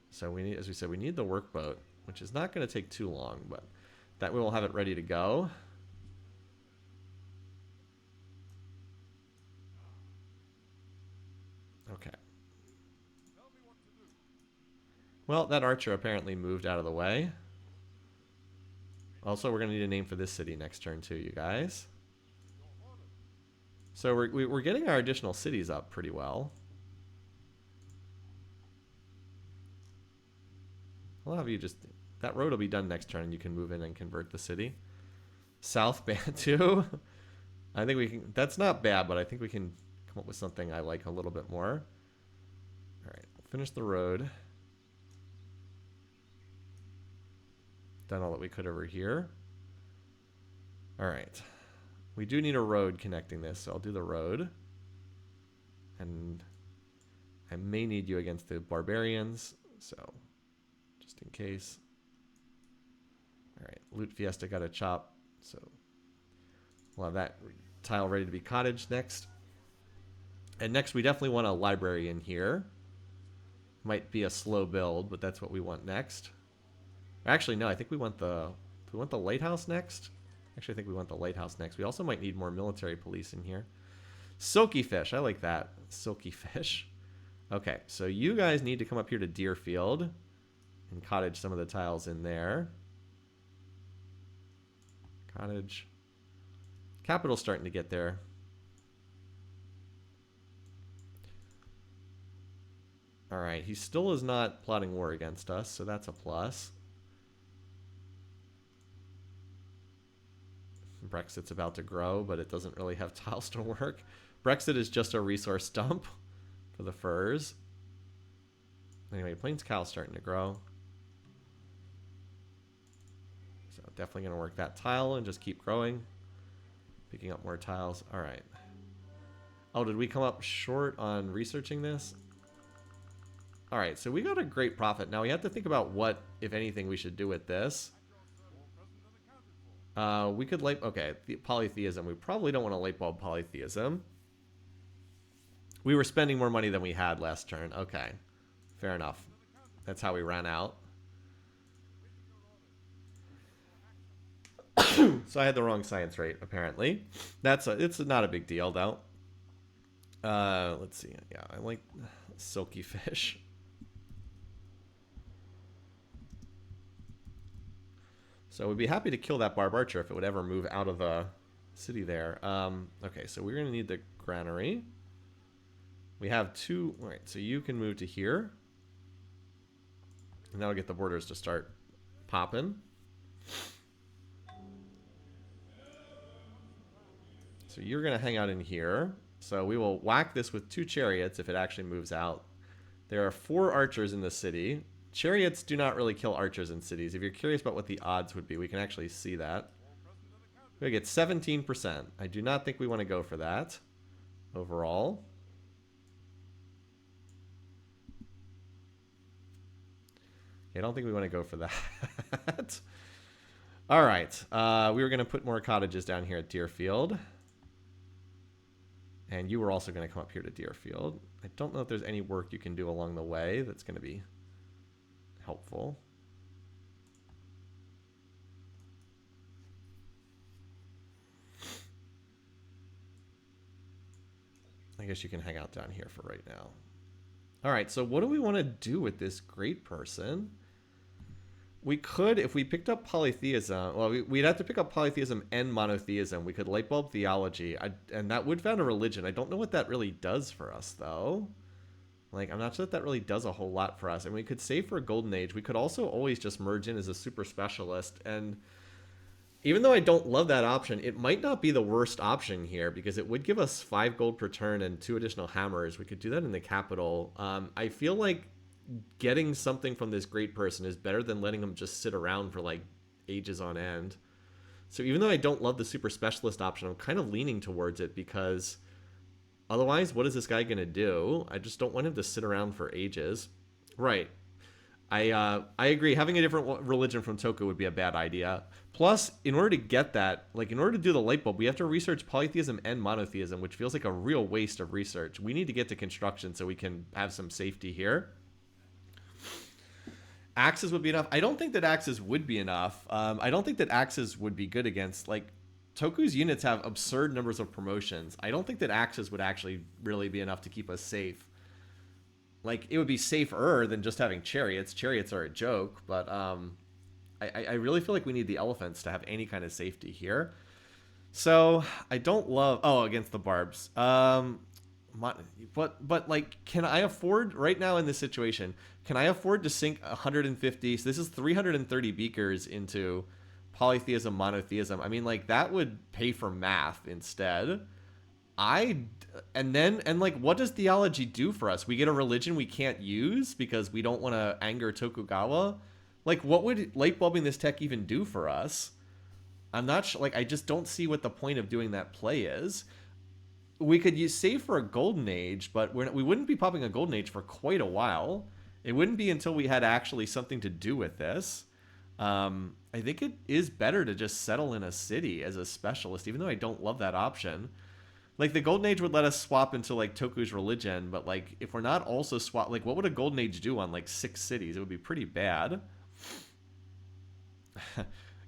So we need, as we said, we need the workboat, which is not going to take too long, but that we will have it ready to go. Okay. Well, that archer apparently moved out of the way. Also, we're going to need a name for this city next turn too, you guys. So we're getting our additional cities up pretty well. I'll have you just... That road will be done next turn and you can move in and convert the city. South Bantu. I think we can... That's not bad, but I think we can come up with something I like a little bit more. Alright, we'll finish the road. Done all that we could over here. Alright. We do need a road connecting this, so I'll do the road. And I may need you against the barbarians, so just in case. Alright, Loot Fiesta got a chop, so we'll have that tile ready to be cottage next. And next we definitely want a library in here. Might be a slow build, but that's what we want next. Actually, no, I think we want the... Do we want the lighthouse next? Actually, I think we want the lighthouse next. We also might need more military police in here. Silky fish. I like that. Silky fish. Okay, so you guys need to come up here to Deerfield and cottage some of the tiles in there. Cottage. Capital's starting to get there. Alright, he still is not plotting war against us, so that's a plus. Brexit's about to grow, but it doesn't really have tiles to work. Brexit is just a resource dump for the furs. Anyway, Plains Cow's starting to grow. So definitely going to work that tile and just keep growing. Picking up more tiles. Alright. Oh, did we come up short on researching this? Alright, so we got a great profit. Now we have to think about what, if anything, we should do with this. We could light... Okay, polytheism. We probably don't want to light bulb polytheism. We were spending more money than we had last turn. Okay, fair enough. That's how we ran out. So I had the wrong science rate, apparently. It's not a big deal, though. Let's see. Yeah, I like silky fish. So we'd be happy to kill that barb archer if it would ever move out of the city there. Okay, so we're going to need the granary. We have two... All right, so you can move to here. And that'll get the borders to start popping. So you're going to hang out in here. So we will whack this with 2 chariots if it actually moves out. There are 4 archers in the city. Chariots do not really kill archers in cities. If you're curious about what the odds would be, we can actually see that. We get 17%. I do not think we want to go for that overall. I don't think we want to go for that. All right. We were going to put more cottages down here at Deerfield. And you were also going to come up here to Deerfield. I don't know if there's any work you can do along the way that's going to be helpful. I guess you can hang out down here for right now. All right, so what do we want to do with this great person? We could, if we picked up polytheism, well, we'd have to pick up polytheism and monotheism. We could light bulb theology, and that would found a religion. I don't know what that really does for us, though. Like, I'm not sure that really does a whole lot for us. And we could save for a golden age. We could also always just merge in as a super specialist. And even though I don't love that option, it might not be the worst option here because it would give us 5 gold per turn and 2 additional hammers. We could do that in the capital. I feel like getting something from this great person is better than letting him just sit around for like ages on end. So even though I don't love the super specialist option, I'm kind of leaning towards it because... Otherwise, what is this guy going to do? I just don't want him to sit around for ages. Right. I agree. Having a different religion from Toku would be a bad idea. Plus, in order to get that, like in order to do the light bulb, we have to research polytheism and monotheism, which feels like a real waste of research. We need to get to construction so we can have some safety here. Axes would be enough. I don't think that axes would be enough. I don't think that axes would be good against, like, Toku's units have absurd numbers of promotions. I don't think that axes would actually really be enough to keep us safe. Like, it would be safer than just having chariots. Chariots are a joke, but I really feel like we need the elephants to have any kind of safety here. So I don't love against the barbs. But like, can I afford right now in this situation? Can I afford to sink 150? So this is 330 beakers into polytheism, monotheism. I mean, like that would pay for math instead. And like, what does theology do for us? We get a religion we can't use because we don't want to anger Tokugawa. Like, what would light bulbing this tech even do for us? I'm not sure. Like, I just don't see what the point of doing that play is. We could save for a golden age, but we wouldn't be popping a golden age for quite a while. It wouldn't be until we had actually something to do with this. I think it is better to just settle in a city as a specialist, even though I don't love that option. Like, the golden age would let us swap into like Toku's religion, but like if we're not also swap, like what would a golden age do on like 6 cities? It would be pretty bad.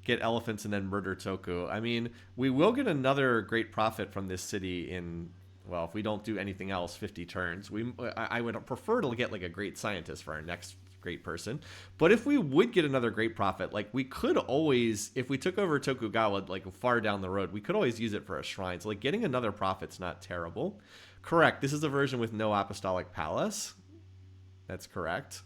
Get elephants and then murder Toku. I mean, we will get another great profit from this city in, well, if we don't do anything else, 50 turns. I would prefer to get like a great scientist for our next great person. But if we would get another great profit, like we could always, if we took over Tokugawa like far down the road, we could always use it for a shrine. So like getting another profit's not terrible. Correct. This is a version with no apostolic palace. That's correct.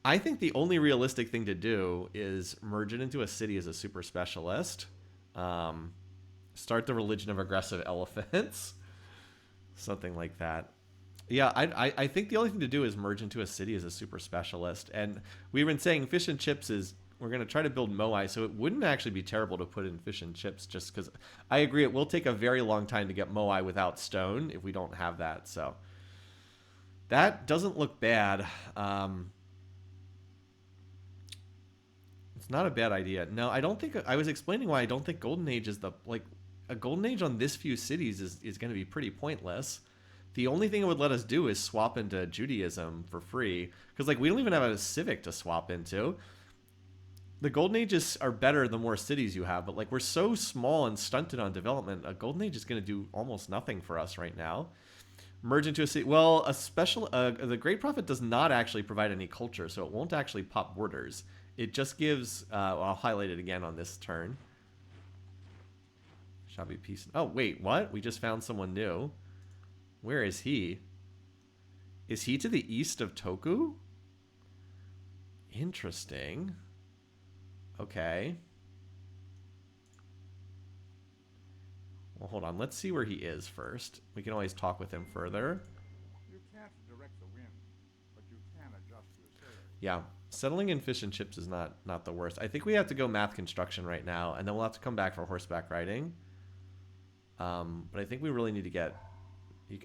I think the only realistic thing to do is merge it into a city as a super specialist. Start the religion of aggressive elephants. Something like that. Yeah, I think the only thing to do is merge into a city as a super specialist. And we've been saying fish and chips is, we're going to try to build Moai, so it wouldn't actually be terrible to put in fish and chips just because I agree it will take a very long time to get Moai without stone if we don't have that. So that doesn't look bad. It's not a bad idea. No, I don't think, I was explaining why I don't think Golden Age is the, like, a Golden Age on this few cities is going to be pretty pointless. The only thing it would let us do is swap into Judaism for free. Because, like, we don't even have a civic to swap into. The Golden Ages are better the more cities you have. But, like, we're so small and stunted on development. A Golden Age is going to do almost nothing for us right now. Merge into a city. Well, the Great Prophet does not actually provide any culture. So it won't actually pop borders. It just gives... I'll highlight it again on this turn. Shall be peace. Oh, wait, what? We just found someone new. Where is he? Is he to the east of Toku? Interesting. Okay. Well, hold on. Let's see where he is first. We can always talk with him further. You can't direct the wind, but you can adjust your sails. Yeah. Settling in fish and chips is not the worst. I think we have to go math construction right now, and then we'll have to come back for horseback riding. But I think we really need to get...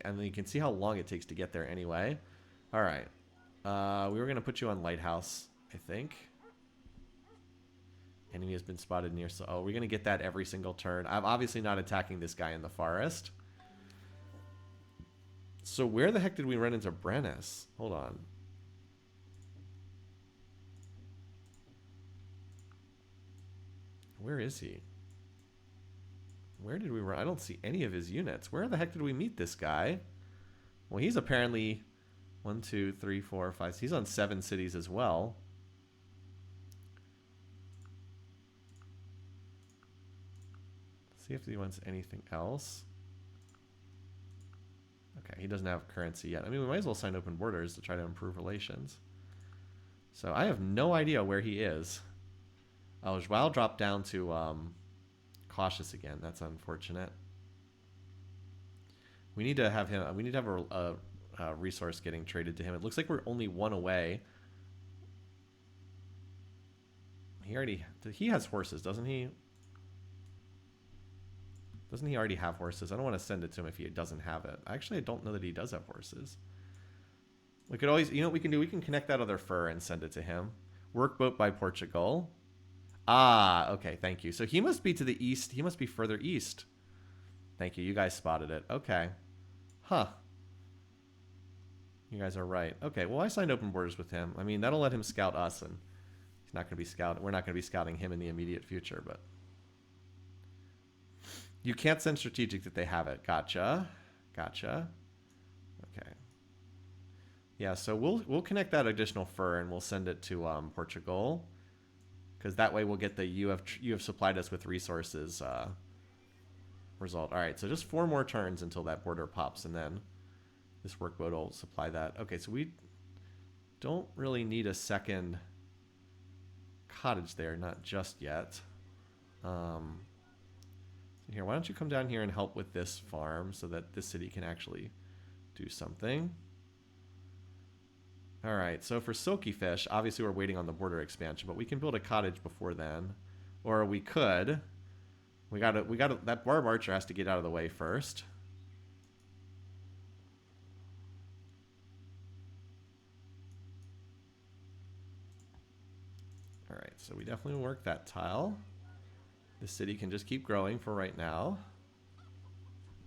And you can see how long it takes to get there anyway. All right. We were going to put you on Lighthouse, I think. Enemy has been spotted near... So, we're going to get that every single turn. I'm obviously not attacking this guy in the forest. So where the heck did we run into Brennus? Hold on. Where is he? Where did we run? I don't see any of his units. Where the heck did we meet this guy? Well, he's apparently 1, 2, 3, 4, 5. He's on 7 cities as well. See if he wants anything else. Okay, he doesn't have currency yet. I mean, we might as well sign open borders to try to improve relations. So I have no idea where he is. Oh, Joao dropped down to... cautious again. That's unfortunate. We need to have him. We need to have a resource getting traded to him. It looks like we're only 1 away. He has horses, doesn't he? Doesn't he already have horses? I don't want to send it to him if he doesn't have it. Actually, I don't know that he does have horses. We could always, you know what we can do? We can connect that other fur and send it to him. Workboat by Portugal. Ah, okay, thank you. So he must be to the east. He must be further east. Thank you. You guys spotted it. Okay. Huh. You guys are right. Okay, well, I signed open borders with him. I mean, that'll let him scout us, and he's not going to be scouting. We're not going to be scouting him in the immediate future, but you can't send strategic that they have it. Gotcha. Gotcha. Okay. Yeah, so we'll connect that additional fur and we'll send it to Portugal, because that way we'll get the you have supplied us with resources result. All right, so just 4 more turns until that border pops, and then this workboat will supply that. Okay, so we don't really need a second cottage there, not just yet. Here, why don't you come down here and help with this farm so that this city can actually do something. All right, so for Silky Fish, obviously we're waiting on the border expansion, but we can build a cottage before then, or we could. We gotta. That Barb Archer has to get out of the way first. All right, so we definitely work that tile. The city can just keep growing for right now.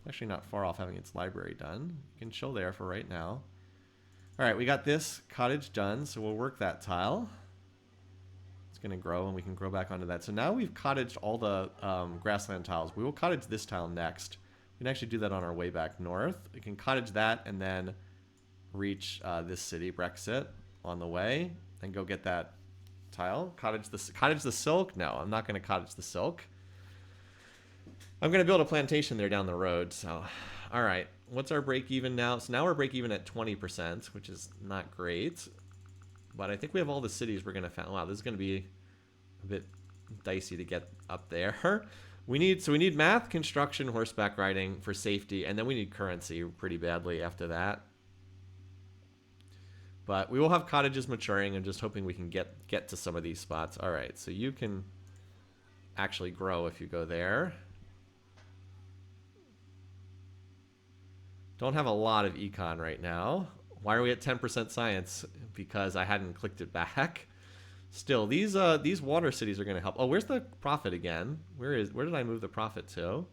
Actually not far off having its library done. You can chill there for right now. All right, we got this cottage done, so we'll work that tile. It's going to grow, and we can grow back onto that. So now we've cottaged all the grassland tiles. We will cottage this tile next. We can actually do that on our way back north. We can cottage that and then reach this city, Brexit, on the way, and go get that tile. Cottage the silk? No, I'm not going to cottage the silk. I'm going to build a plantation there down the road. So, all right. What's our break even now? So now we're break even at 20%, which is not great. But I think we have all the cities we're going to find. Wow, this is going to be a bit dicey to get up there. We need math, construction, horseback riding for safety, and then we need currency pretty badly after that. But we will have cottages maturing. I'm just hoping we can get to some of these spots. All right, so you can actually grow if you go there. Don't have a lot of econ right now. Why are we at 10% science? Because I hadn't clicked it back. Still, these water cities are going to help. Oh, where's the profit again? Where did I move the profit to?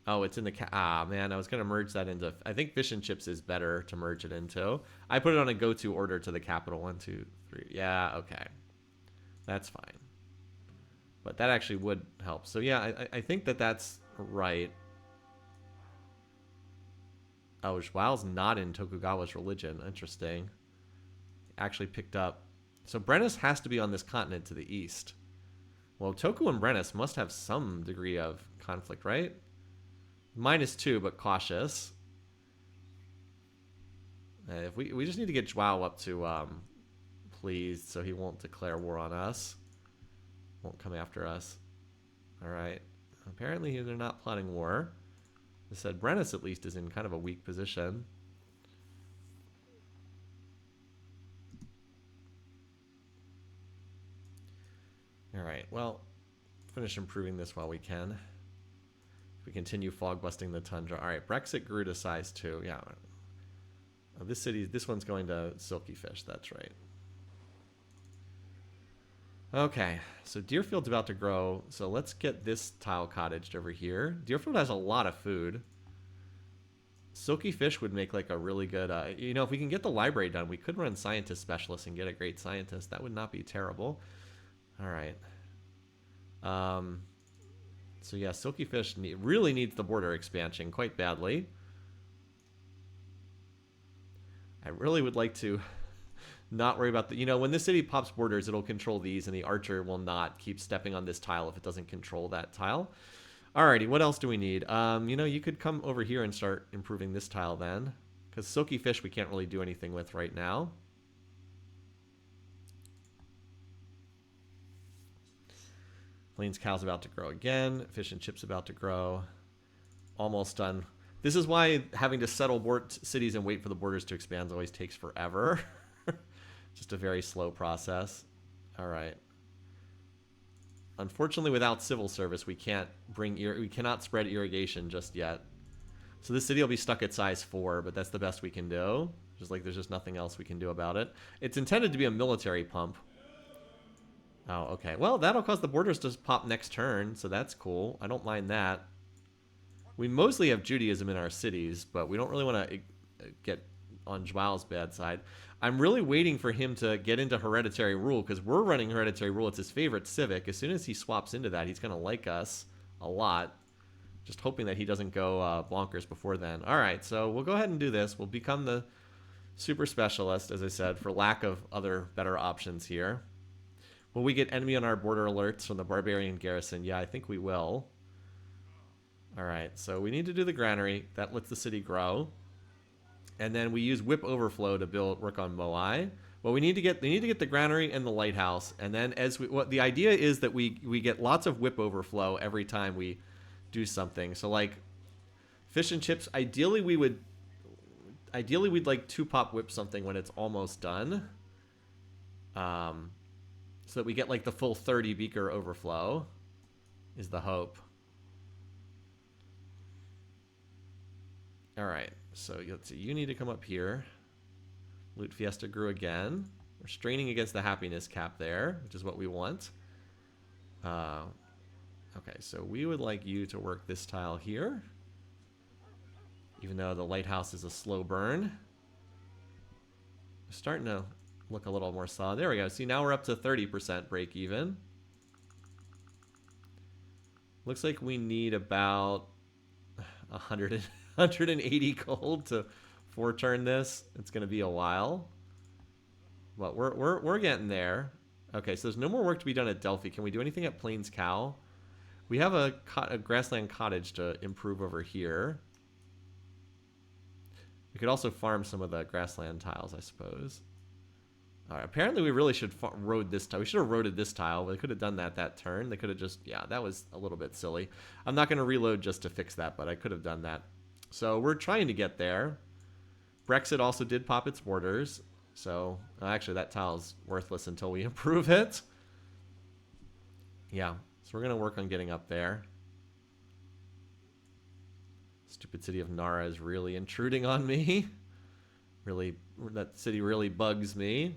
Oh, it's in the man, I was going to merge that into. I think fish and chips is better to merge it into. I put it on a go-to order to the capital. 1, 2, 3. Yeah, okay, that's fine. But that actually would help. So yeah, I think that's right. Oh, Zhuao's not in Tokugawa's religion. Interesting. Actually picked up. So Brennus has to be on this continent to the east. Well, Toku and Brennus must have some degree of conflict, right? -2, but cautious. If we just need to get Zhuao up to pleased, so he won't declare war on us. Won't come after us. All right. Apparently they're not plotting war. I said Brennus at least is in kind of a weak position. All right. Well, finish improving this while we can. If we continue fog busting the tundra. All right. Brexit grew to size 2. Yeah. Oh, this one's going to Silky Fish. That's right. Okay, so Deerfield's about to grow, so let's get this tile cottaged over here. Deerfield has a lot of food. Silky Fish would make like a really good, you know, if we can get the library done, we could run scientist specialists and get a great scientist. That would not be terrible. All right. So yeah, Silky Fish really needs the border expansion quite badly. I really would like to not worry about the, you know, when this city pops borders, it'll control these, and the archer will not keep stepping on this tile if it doesn't control that tile. Alrighty, what else do we need? You know, you could come over here and start improving this tile then, because Silky Fish we can't really do anything with right now. Plains Cow's about to grow again. Fish and Chips about to grow. Almost done. This is why having to settle cities and wait for the borders to expand always takes forever. Just a very slow process. All right. Unfortunately, without civil service, we cannot spread irrigation just yet. So this city will be stuck at size 4, but that's the best we can do. Just like there's just nothing else we can do about it. It's intended to be a military pump. Oh, okay. Well, that'll cause the borders to pop next turn, so that's cool. I don't mind that. We mostly have Judaism in our cities, but we don't really want to get on Joao's bad side. I'm really waiting for him to get into hereditary rule, because we're running hereditary rule. It's his favorite civic. As soon as he swaps into that, he's going to like us a lot. Just hoping that he doesn't go bonkers before then. All right, so we'll go ahead and do this. We'll become the super specialist, as I said, for lack of other better options here. Will we get enemy on our border alerts from the barbarian garrison? Yeah, I think we will. All right, so we need to do the granary. That lets the city grow. And then we use whip overflow to work on Moai. Well, we need to get the granary and the lighthouse. And then the idea is that we get lots of whip overflow every time we do something. So like fish and chips, ideally we'd like 2-pop whip something when it's almost done. So that we get like the full 30 beaker overflow is the hope. All right, so let's see. You need to come up here. Loot Fiesta grew again. We're straining against the happiness cap there, which is what we want. Okay, so we would like you to work this tile here. Even though the lighthouse is a slow burn. It's starting to look a little more solid. There we go. See, now we're up to 30% break even. Looks like we need about 180 gold to 4-turn this. It's going to be a while. But we're getting there. Okay, so there's no more work to be done at Delphi. Can we do anything at Plains Cow? We have a grassland cottage to improve over here. We could also farm some of the grassland tiles, I suppose. All right, apparently we really should road this tile. We should have roaded this tile. They could have done that turn. They could have just, yeah, that was a little bit silly. I'm not going to reload just to fix that, but I could have done that. So we're trying to get there. Brexit also did pop its borders. So actually that tile's worthless until we improve it. Yeah, so we're going to work on getting up there. Stupid city of Nara is really intruding on me. Really, that city really bugs me.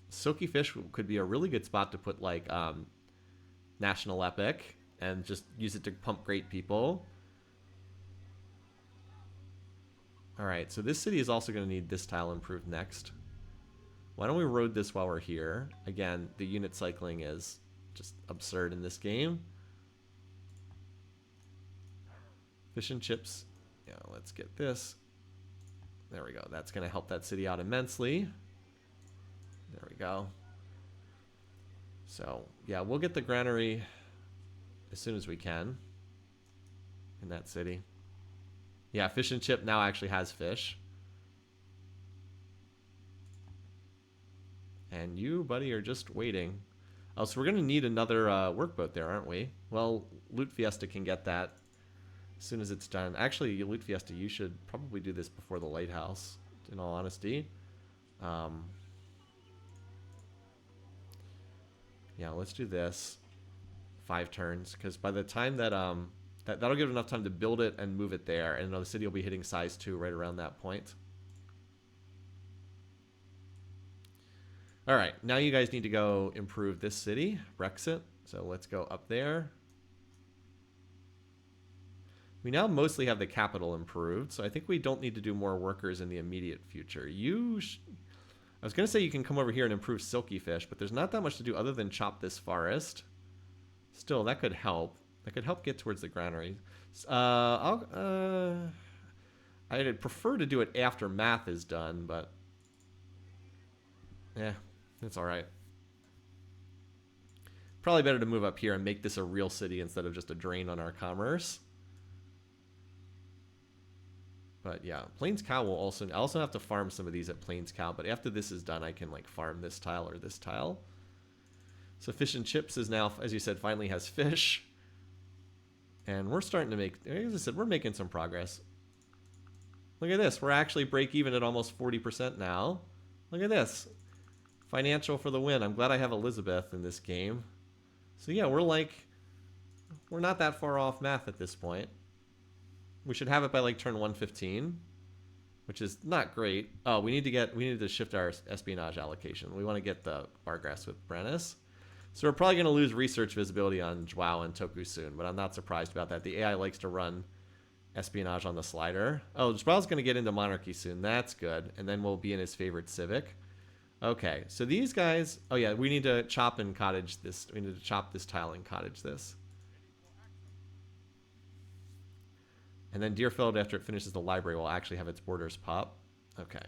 Silky Fish could be a really good spot to put like National Epic and just use it to pump great people. All right, so this city is also going to need this tile improved next. Why don't we road this while we're here? Again, the unit cycling is just absurd in this game. Fish and chips. Yeah, let's get this. There we go. That's going to help that city out immensely. There we go. So, yeah, we'll get the granary as soon as we can in that city. Yeah, fish and chip now actually has fish. And you, buddy, are just waiting. Oh, so we're going to need another workboat there, aren't we? Well, Loot Fiesta can get that as soon as it's done. Actually, Loot Fiesta, you should probably do this before the lighthouse, in all honesty. Yeah, let's do this. 5 turns, because by the time that that'll give enough time to build it and move it there, and the city will be hitting size 2 right around that point. All right, now you guys need to go improve this city, Brexit. So let's go up there. We now mostly have the capital improved, so I think we don't need to do more workers in the immediate future. I was going to say you can come over here and improve Silky Fish, but there's not that much to do other than chop this forest. Still, that could help. That could help get towards the granary. I'd prefer to do it after math is done, but yeah, it's all right. Probably better to move up here and make this a real city instead of just a drain on our commerce. But yeah, Plains Cow will also... I also have to farm some of these at Plains Cow, but after this is done, I can like farm this tile or this tile. So Fish and Chips is now, as you said, finally has fish. And we're starting to make... As I said, we're making some progress. Look at this. We're actually break even at almost 40% now. Look at this. Financial for the win. I'm glad I have Elizabeth in this game. So yeah, we're like We're not that far off math at this point. We should have it by like turn 115, which is not great. Oh, we need to shift our espionage allocation. We want to get the Bargrass with Brennus. So we're probably going to lose research visibility on Joao and Toku soon, but I'm not surprised about that. The AI likes to run espionage on the slider. Oh, Joao's going to get into monarchy soon. That's good. And then we'll be in his favorite civic. Okay, so these guys... Oh, yeah, we need to chop and cottage this. We need to chop this tile and cottage this. And then Deerfield, after it finishes the library, will actually have its borders pop. Okay.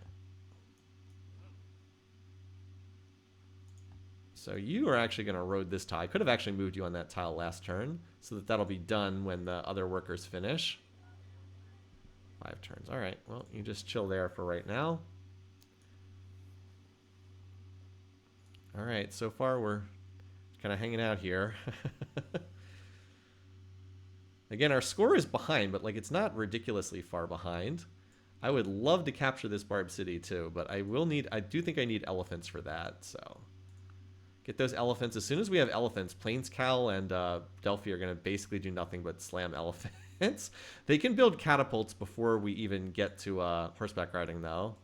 So you are actually going to erode this tile. I could have actually moved you on that tile last turn, so that that'll be done when the other workers finish. 5 turns. All right. Well, you just chill there for right now. All right. So far, we're kind of hanging out here. Again, our score is behind, but like it's not ridiculously far behind. I would love to capture this Barb City too, but I do think I need elephants for that, so. Get those elephants. As soon as we have elephants, Plains Cal and Delphi are going to basically do nothing but slam elephants. They can build catapults before we even get to horseback riding, though.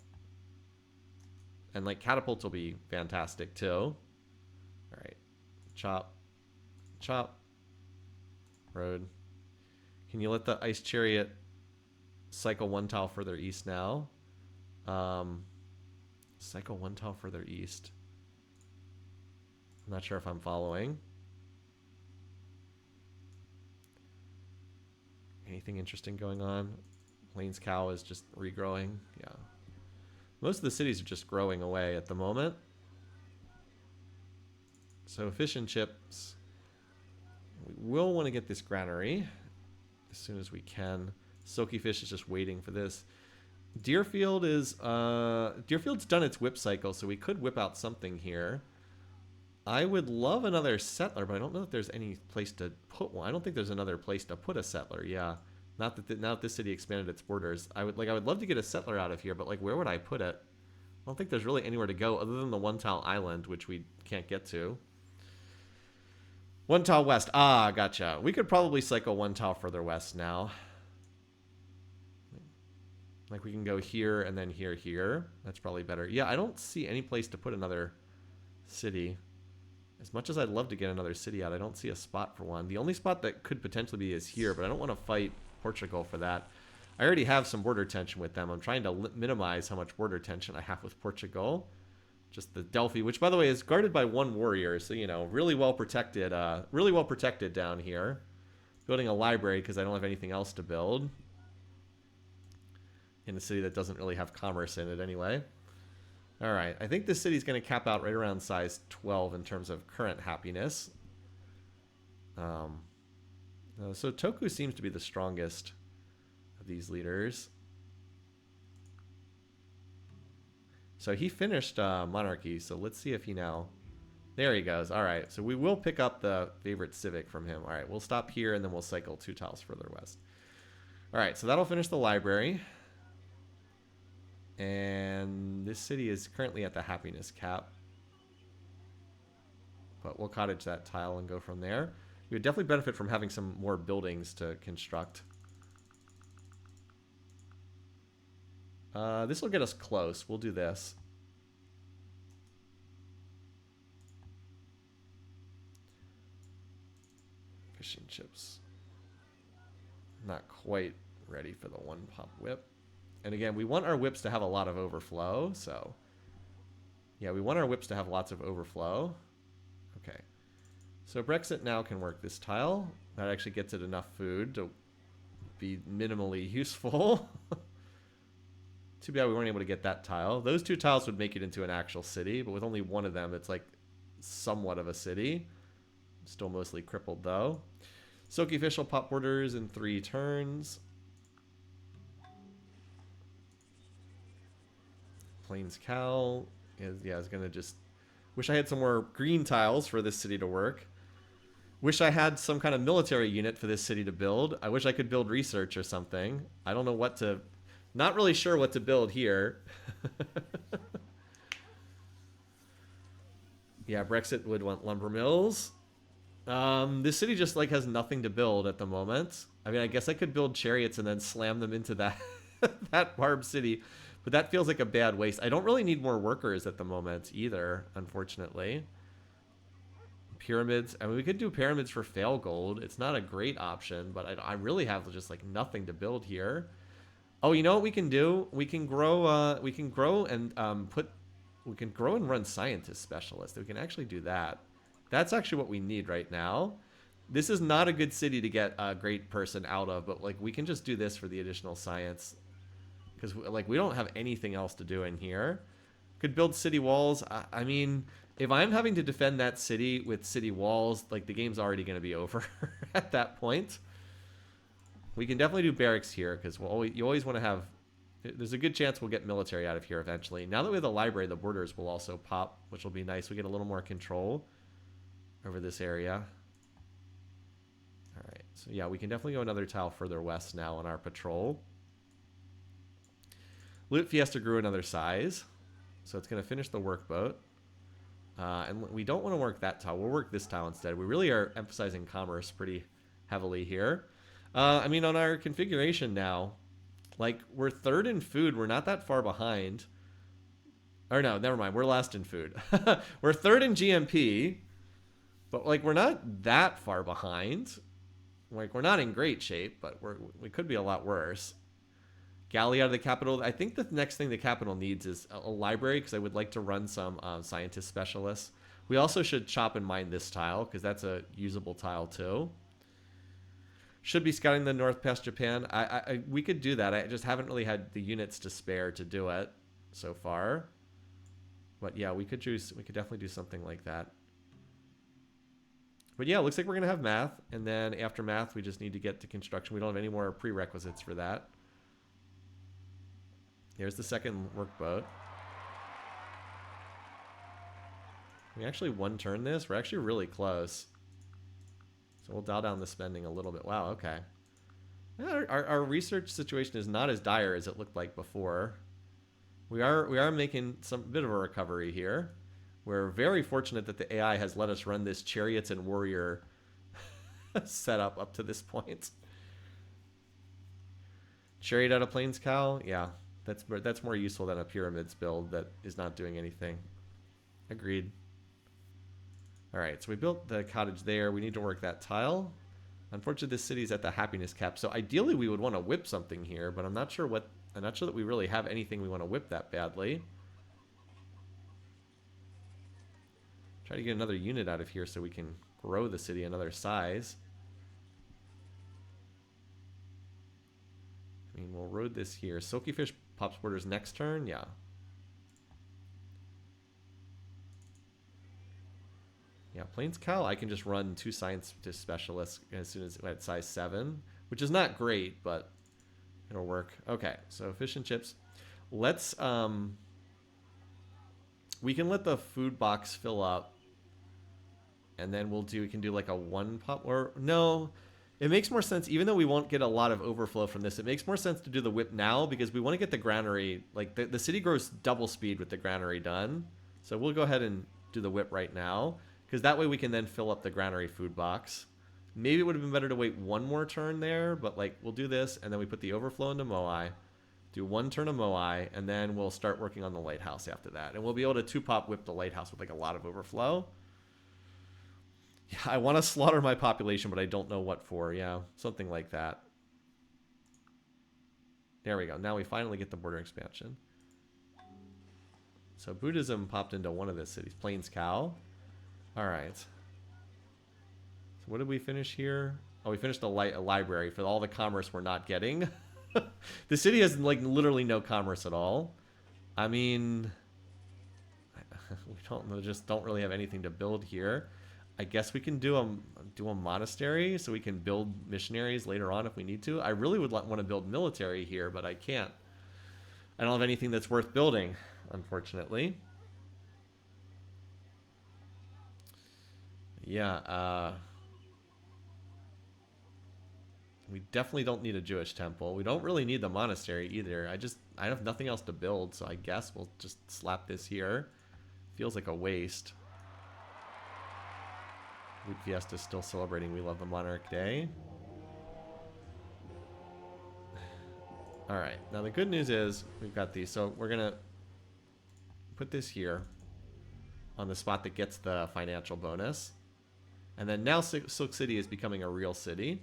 And, like, catapults will be fantastic, too. All right. Chop. Chop. Road. Can you let the ice chariot cycle 1 tile further east now? Cycle 1 tile further east. I'm not sure if I'm following. Anything interesting going on? Plains Cow is just regrowing. Yeah. Most of the cities are just growing away at the moment. So fish and chips. We will want to get this granary as soon as we can. Silky Fish is just waiting for this. Deerfield is Deerfield's done its whip cycle, so we could whip out something here. I would love another settler, but I don't know if there's any place to put one. I don't think there's another place to put a settler. Yeah, not that this city expanded its borders. I would love to get a settler out of here, but like where would I put it? I don't think there's really anywhere to go other than the 1 tile island, which we can't get to. 1 tile west. Ah, gotcha. We could probably cycle 1 tile further west now. Like we can go here and then here. That's probably better. Yeah, I don't see any place to put another city. As much as I'd love to get another city out, I don't see a spot for one. The only spot that could potentially be is here, but I don't want to fight Portugal for that. I already have some border tension with them. I'm trying to minimize how much border tension I have with Portugal. Just the Delphi, which by the way is guarded by 1 warrior, so you know, really well protected down here. Building a library because I don't have anything else to build. In a city that doesn't really have commerce in it anyway. All right, I think this city's going to cap out right around size 12 in terms of current happiness. So Toku seems to be the strongest of these leaders. So he finished monarchy, so let's see if he now... There he goes. All right, so we will pick up the favorite civic from him. All right, we'll stop here, and then we'll cycle 2 tiles further west. All right, so that'll finish the library. And this city is currently at the happiness cap. But we'll cottage that tile and go from there. We would definitely benefit from having some more buildings to construct. This will get us close. We'll do this. Fish and chips. Not quite ready for the 1 pop whip. And again, we want our whips to have a lot of overflow, so... Yeah, we want our whips to have lots of overflow. Okay. So Brexit now can work this tile. That actually gets it enough food to be minimally useful. Too bad we weren't able to get that tile. Those 2 tiles would make it into an actual city, but with only 1 of them, it's like somewhat of a city. Still mostly crippled, though. Silky Fish will pop borders in 3 turns. Plains Cal is going to just... Wish I had some more green tiles for this city to work. Wish I had some kind of military unit for this city to build. I wish I could build research or something. I don't know what to... Not really sure what to build here. Yeah, Brexit would want lumber mills. This city just like has nothing to build at the moment. I mean, I guess I could build chariots and then slam them into that that barb city, but that feels like a bad waste. I don't really need more workers at the moment either, unfortunately. Pyramids. I mean, we could do pyramids for fail gold. It's not a great option, but I really have just like nothing to build here. Oh, you know what we can do? We can grow. We can grow and put. We can grow and run scientist specialist. We can actually do that. That's actually what we need right now. This is not a good city to get a great person out of, but like we can just do this for the additional science because like we don't have anything else to do in here. Could build city walls. I mean, if I'm having to defend that city with city walls, like the game's already going to be over at that point. We can definitely do barracks here because you always want to have. There's a good chance we'll get military out of here eventually. Now that we have the library, the borders will also pop, which will be nice. We get a little more control over this area. All right, so yeah, we can definitely go another tile further west now on our patrol. Loot Fiesta grew another size, so it's going to finish the workboat. And we don't want to work that tile. We'll work this tile instead. We really are emphasizing commerce pretty heavily here. I mean, on our configuration now, like, we're third in food. We're not that far behind. Or no, never mind. We're last in food. We're third in GMP. But, like, we're not that far behind. Like, we're not in great shape, but we could be a lot worse. Galley out of the capital. I think the next thing the capital needs is a library, because I would like to run some scientist specialists. We also should chop and mine this tile, because that's a usable tile, too. Should be scouting the north past Japan. We could do that. I just haven't really had the units to spare to do it so far. But yeah, we could definitely do something like that. But yeah, it looks like we're gonna have math, and then after math, we just need to get to construction. We don't have any more prerequisites for that. Here's the second workboat. We actually one turn this. We're actually really close. So we'll dial down the spending a little bit. Wow, okay. Our research situation is not as dire as it looked like before. We are making some bit of a recovery here. We're very fortunate that the AI has let us run this chariots and warrior setup up to this point. Chariot out of Plains Cow? Yeah, that's more useful than a pyramids build that is not doing anything. Agreed. All right, so we built the cottage there. We need to work that tile. Unfortunately, this city's at the happiness cap. So ideally, we would want to whip something here, but I'm not sure that we really have anything we want to whip that badly. Try to get another unit out of here so we can grow the city another size. I mean, we'll road this here. Silky Fish pops borders next turn. Yeah. Yeah, Plains Cow, I can just run 2 science specialists as soon as at size 7, which is not great, but it'll work. Okay, so fish and chips. Let's, we can let the food box fill up, and then we can do like a 1 pop, or no, it makes more sense, even though we won't get a lot of overflow from this, it makes more sense to do the whip now, because we want to get the granary, like the city grows double speed with the granary done, so we'll go ahead and do the whip right now. Because that way we can then fill up the granary food box. Maybe it would have been better to wait 1 more turn there, but like we'll do this, and then we put the overflow into Moai, do 1 turn of Moai, and then we'll start working on the lighthouse after that. And we'll be able to 2-pop whip the lighthouse with like a lot of overflow. Yeah, I want to slaughter my population, but I don't know what for. Yeah, something like that. There we go. Now we finally get the border expansion. So Buddhism popped into one of the cities, Plains Cow. All right. So what did we finish here? Oh, we finished a library for all the commerce we're not getting. The city has like literally no commerce at all. I mean, we just don't really have anything to build here. I guess we can do a monastery so we can build missionaries later on if we need to. I really would want to build military here, but I can't. I don't have anything that's worth building, unfortunately. Yeah, we definitely don't need a Jewish temple. We don't really need the monastery either. I have nothing else to build, so I guess we'll just slap this here. Feels like a waste. Wheat Fiesta's still celebrating We Love the Monarch Day. Alright, now the good news is we've got these. So we're going to put this here on the spot that gets the financial bonus. And then now Silk City is becoming a real city.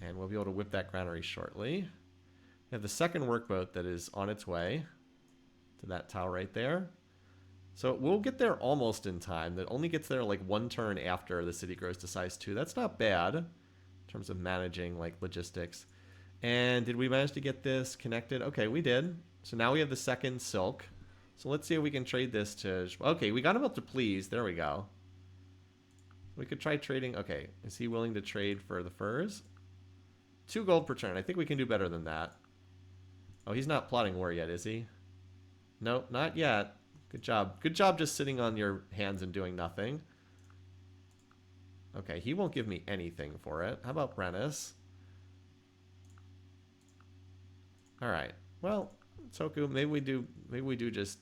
And we'll be able to whip that granary shortly. We have the second workboat that is on its way to that tile right there. So we'll get there almost in time. That only gets there like one turn after the city grows to size 2. That's not bad in terms of managing like logistics. And did we manage to get this connected? Okay, we did. So now we have the second silk. So let's see if we can trade this to... Okay, we got him up to please. There we go. We could try trading... Okay, is he willing to trade for the furs? 2 gold per turn. I think we can do better than that. Oh, he's not plotting war yet, is he? Nope, not yet. Good job. Good job just sitting on your hands and doing nothing. Okay, he won't give me anything for it. How about Brennus? Alright. Well, Toku, maybe we do just...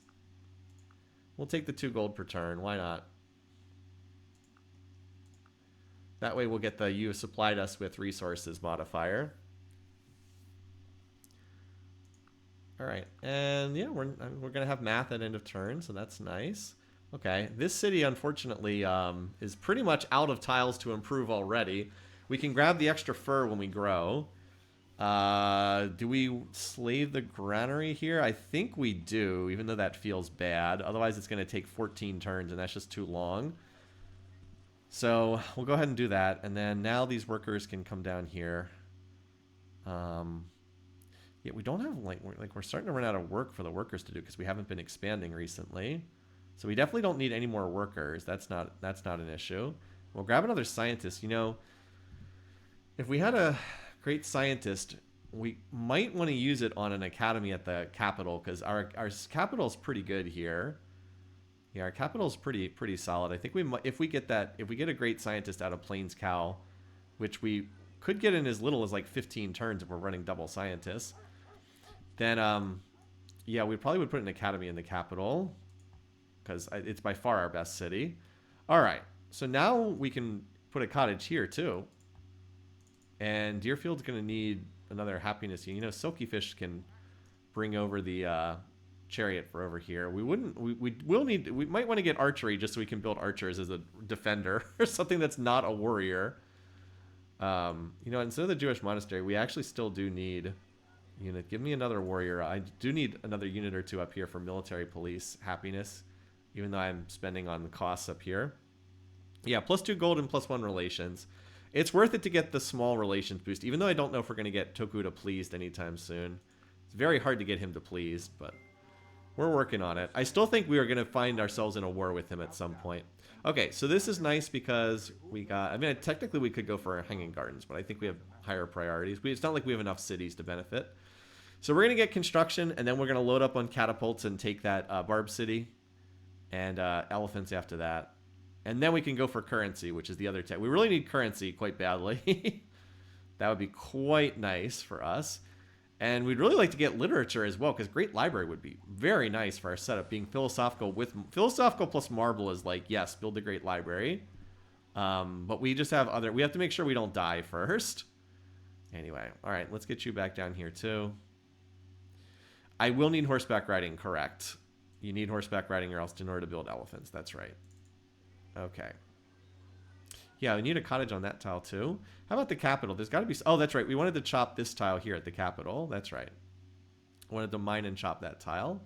We'll take the 2 gold per turn. Why not? That way we'll get the you supplied us with resources modifier. Alright, and yeah, we're going to have math at end of turn, so that's nice. Okay, this city, unfortunately, is pretty much out of tiles to improve already. We can grab the extra fur when we grow. Do we slave the granary here? I think we do, even though that feels bad. Otherwise, it's going to take 14 turns, and that's just too long. So we'll go ahead and do that, and then now these workers can come down here. Yeah, we don't have we're starting to run out of work for the workers to do because we haven't been expanding recently. So we definitely don't need any more workers. That's not an issue. We'll grab another scientist. You know, if we had a great scientist, we might want to use it on an academy at the capital because our capital is pretty good here. Yeah, our capital is pretty solid. I think we might, if we get a great scientist out of Plains Cow, which we could get in as little as like 15 turns if we're running double scientists, then yeah, we probably would put an academy in the capital because it's by far our best city. All right, so now we can put a cottage here too. And Deerfield's going to need another happiness. You know, Silky Fish can bring over the chariot for over here. We might want to get archery just so we can build archers as a defender or something that's not a warrior. You know, instead of the Jewish monastery, we actually still do need unit. Give me another warrior. I do need another unit or 2 up here for military police happiness, even though I'm spending on the costs up here. Yeah, plus 2 gold and plus 1 relations. It's worth it to get the small relations boost, even though I don't know if we're going to get Toku to pleased anytime soon. It's very hard to get him to pleased, but we're working on it. I still think we are going to find ourselves in a war with him at some point. Okay, so this is nice because we got... I mean, technically we could go for Hanging Gardens, but I think we have higher priorities. It's not like we have enough cities to benefit. So we're going to get construction, and then we're going to load up on catapults and take that Barb City and elephants after that. And then we can go for currency, which is the other tech. We really need currency quite badly. That would be quite nice for us. And we'd really like to get literature as well, because Great Library would be very nice for our setup. Being philosophical with philosophical plus marble is like, yes, build a Great Library. But we just have we have to make sure we don't die first. Anyway, all right, let's get you back down here too. I will need horseback riding, correct. You need horseback riding or else in order to build elephants. That's right. Okay. Yeah, we need a cottage on that tile too. How about the capital? There's got to be... Oh, that's right. We wanted to chop this tile here at the capital. That's right. Wanted to mine and chop that tile.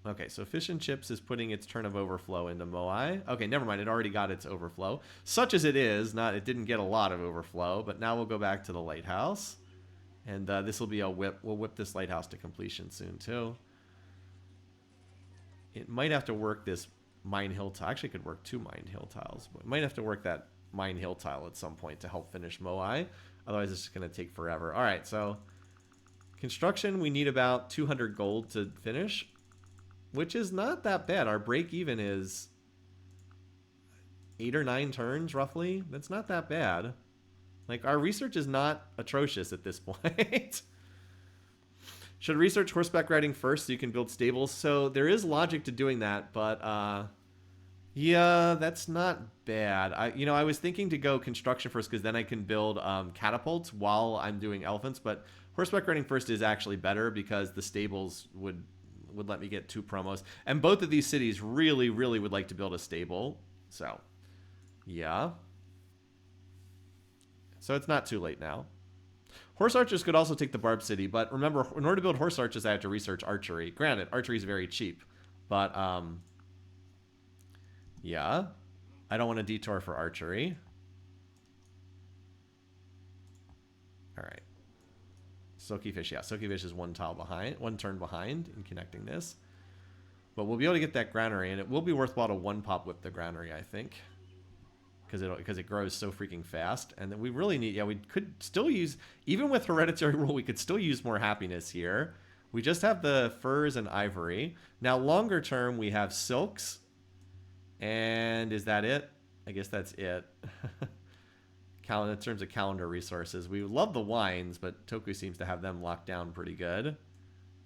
Okay, so Fish and Chips is putting its turn of overflow into Moai. Okay, never mind. It already got its overflow. Such as it is, it didn't get a lot of overflow, but now we'll go back to the lighthouse. And this will be a whip. We'll whip this lighthouse to completion soon too. It might have to work this Mine Hill tile. Actually, could work 2 Mine Hill tiles. But it might have to work that Mine Hill tile at some point to help finish Moai. Otherwise, it's just going to take forever. All right, so construction, we need about 200 gold to finish, which is not that bad. Our break even is 8 or 9 turns, roughly. That's not that bad. Like, our research is not atrocious at this point. Should research horseback riding first so you can build stables. So there is logic to doing that, but Yeah, that's not bad. I was thinking to go construction first because then I can build catapults while I'm doing elephants. But horseback riding first is actually better because the stables would let me get 2 promos, and both of these cities really, really would like to build a stable. So, yeah. So it's not too late now. Horse archers could also take the Barb City, but remember, in order to build horse archers, I have to research archery. Granted, archery is very cheap, but yeah, I don't want to detour for archery. All right, Silky Fish. Yeah, Silky Fish is 1 tile behind, 1 turn behind in connecting this, but we'll be able to get that granary, and it will be worthwhile to 1-pop whip the granary, I think. Because it grows so freaking fast, and then we really need, yeah, we could still use, even with hereditary rule, we could still use more happiness here. We just have the furs and ivory. Now longer term we have silks, and is that it? I guess that's it. In terms of calendar resources, we love the wines, but Toku seems to have them locked down pretty good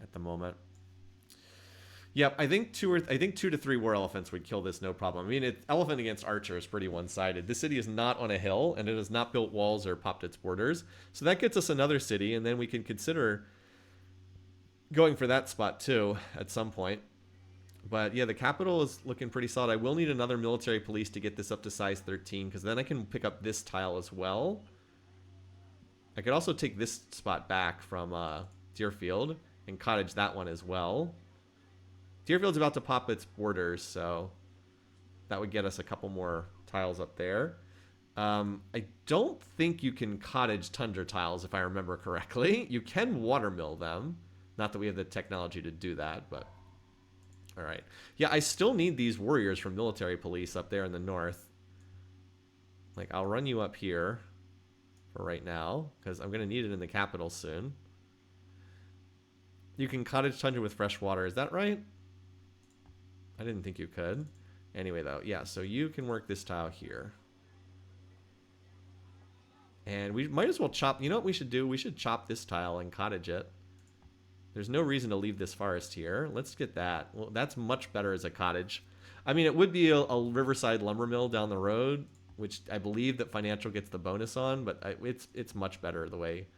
at the moment. Yep, I think 2 to 3 war elephants would kill this no problem. I mean, elephant against archer is pretty one-sided. This city is not on a hill, and it has not built walls or popped its borders. So that gets us another city, and then we can consider going for that spot too at some point. But yeah, the capital is looking pretty solid. I will need another military police to get this up to size 13, because then I can pick up this tile as well. I could also take this spot back from Deerfield and cottage that one as well. Deerfield's about to pop its borders, so that would get us a couple more tiles up there. I don't think you can cottage tundra tiles, if I remember correctly. You can watermill them. Not that we have the technology to do that, but... All right. Yeah, I still need these warriors from military police up there in the north. Like, I'll run you up here for right now, because I'm going to need it in the capital soon. You can cottage tundra with fresh water. Is that right? I didn't think you could. Anyway, though, yeah, so you can work this tile here. And we might as well chop... You know what we should do? We should chop this tile and cottage it. There's no reason to leave this forest here. Let's get that. Well, that's much better as a cottage. I mean, it would be a riverside lumber mill down the road, which I believe that financial gets the bonus on, but it's much better the way...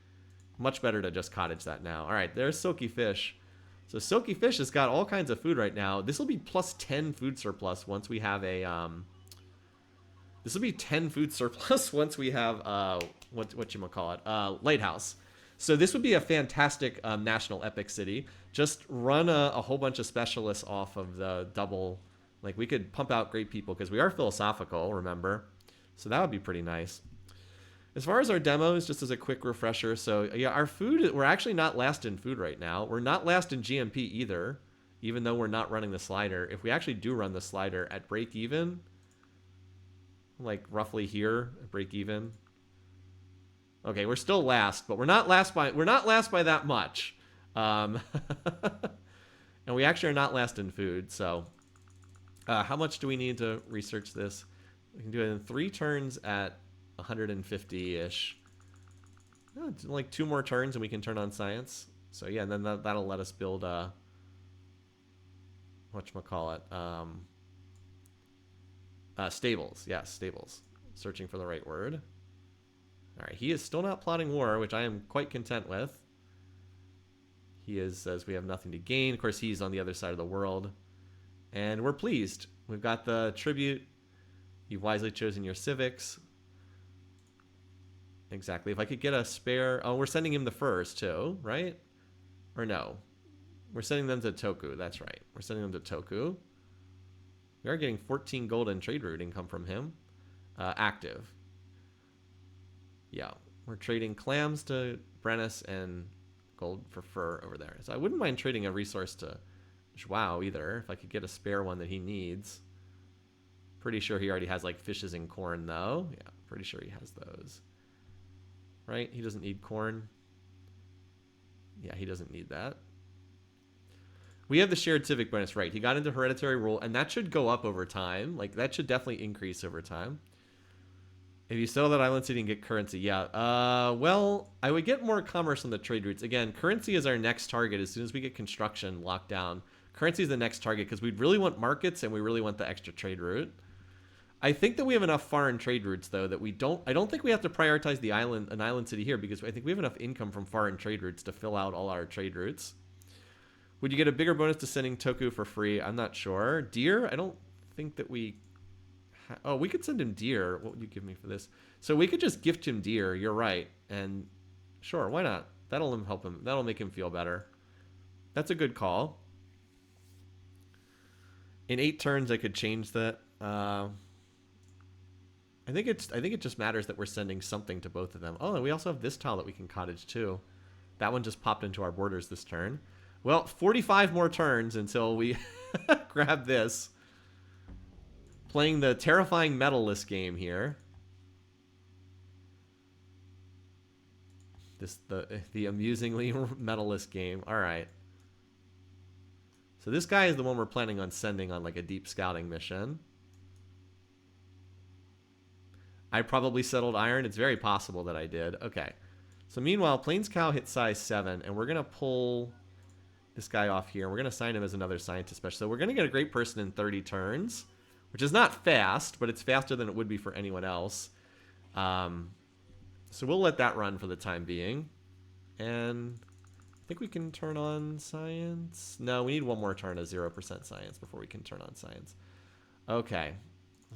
Much better to just cottage that now. All right, there's Silky Fish. So Silky Fish has got all kinds of food right now. This will be plus 10 food surplus once we have a this will be 10 food surplus once we have lighthouse. So this would be a fantastic national epic city. Just run a whole bunch of specialists off of the double. Like, we could pump out great people because we are philosophical, remember? So that would be pretty nice. As far as our demos, just as a quick refresher, so yeah, our food, we're actually not last in food right now. We're not last in GMP either, even though we're not running the slider. If we actually do run the slider at break even, like roughly here, at break even. Okay, we're still last, but we're not last by that much. And we actually are not last in food, so how much do we need to research this? We can do it in 3 turns at 150-ish. Like 2 more turns and we can turn on science. So yeah, and then that'll let us build whatchamacallit, stables. Yes, stables. Searching for the right word. Alright, he is still not plotting war, which I am quite content with. He says we have nothing to gain. Of course, he's on the other side of the world. And we're pleased. We've got the tribute. You've wisely chosen your civics. Exactly. If I could get a spare... Oh, we're sending him the furs, too, right? Or no? We're sending them to Toku. That's right. We're sending them to Toku. We are getting 14 gold in trade route income from him. Active. Yeah. We're trading clams to Brennus and gold for fur over there. So I wouldn't mind trading a resource to Joao either, if I could get a spare one that he needs. Pretty sure he already has, like, fishes and corn, though. Yeah, pretty sure he has those. Right? He doesn't need corn. Yeah, he doesn't need that. We have the shared civic bonus, right? He got into hereditary rule, and that should go up over time. Like, that should definitely increase over time. If you settle that island city and get currency, yeah. Well, I would get more commerce on the trade routes. Again, currency is our next target as soon as we get construction locked down. Currency is the next target because we really want markets and we really want the extra trade route. I think that we have enough foreign trade routes though that we don't. I don't think we have to prioritize an island city here because I think we have enough income from foreign trade routes to fill out all our trade routes. Would you get a bigger bonus to sending Toku for free? I'm not sure. Deer? I don't think that we. Oh, we could send him deer. What would you give me for this? So we could just gift him deer. You're right. And sure, why not? That'll help him. That'll make him feel better. That's a good call. In 8 turns, I could change that. I think it just matters that we're sending something to both of them. Oh, and we also have this tile that we can cottage too. That one just popped into our borders this turn. Well, 45 more turns until we grab this. Playing the terrifying medallist game here. The amusingly medallist game. All right. So this guy is the one we're planning on sending on like a deep scouting mission. I probably settled iron. It's very possible that I did. Okay. So meanwhile, Plains Cow hit size 7, and we're going to pull this guy off here. We're going to sign him as another scientist special. So we're going to get a great person in 30 turns, which is not fast, but it's faster than it would be for anyone else. So we'll let that run for the time being. And I think we can turn on science. No, we need one more turn of 0% science before we can turn on science. Okay.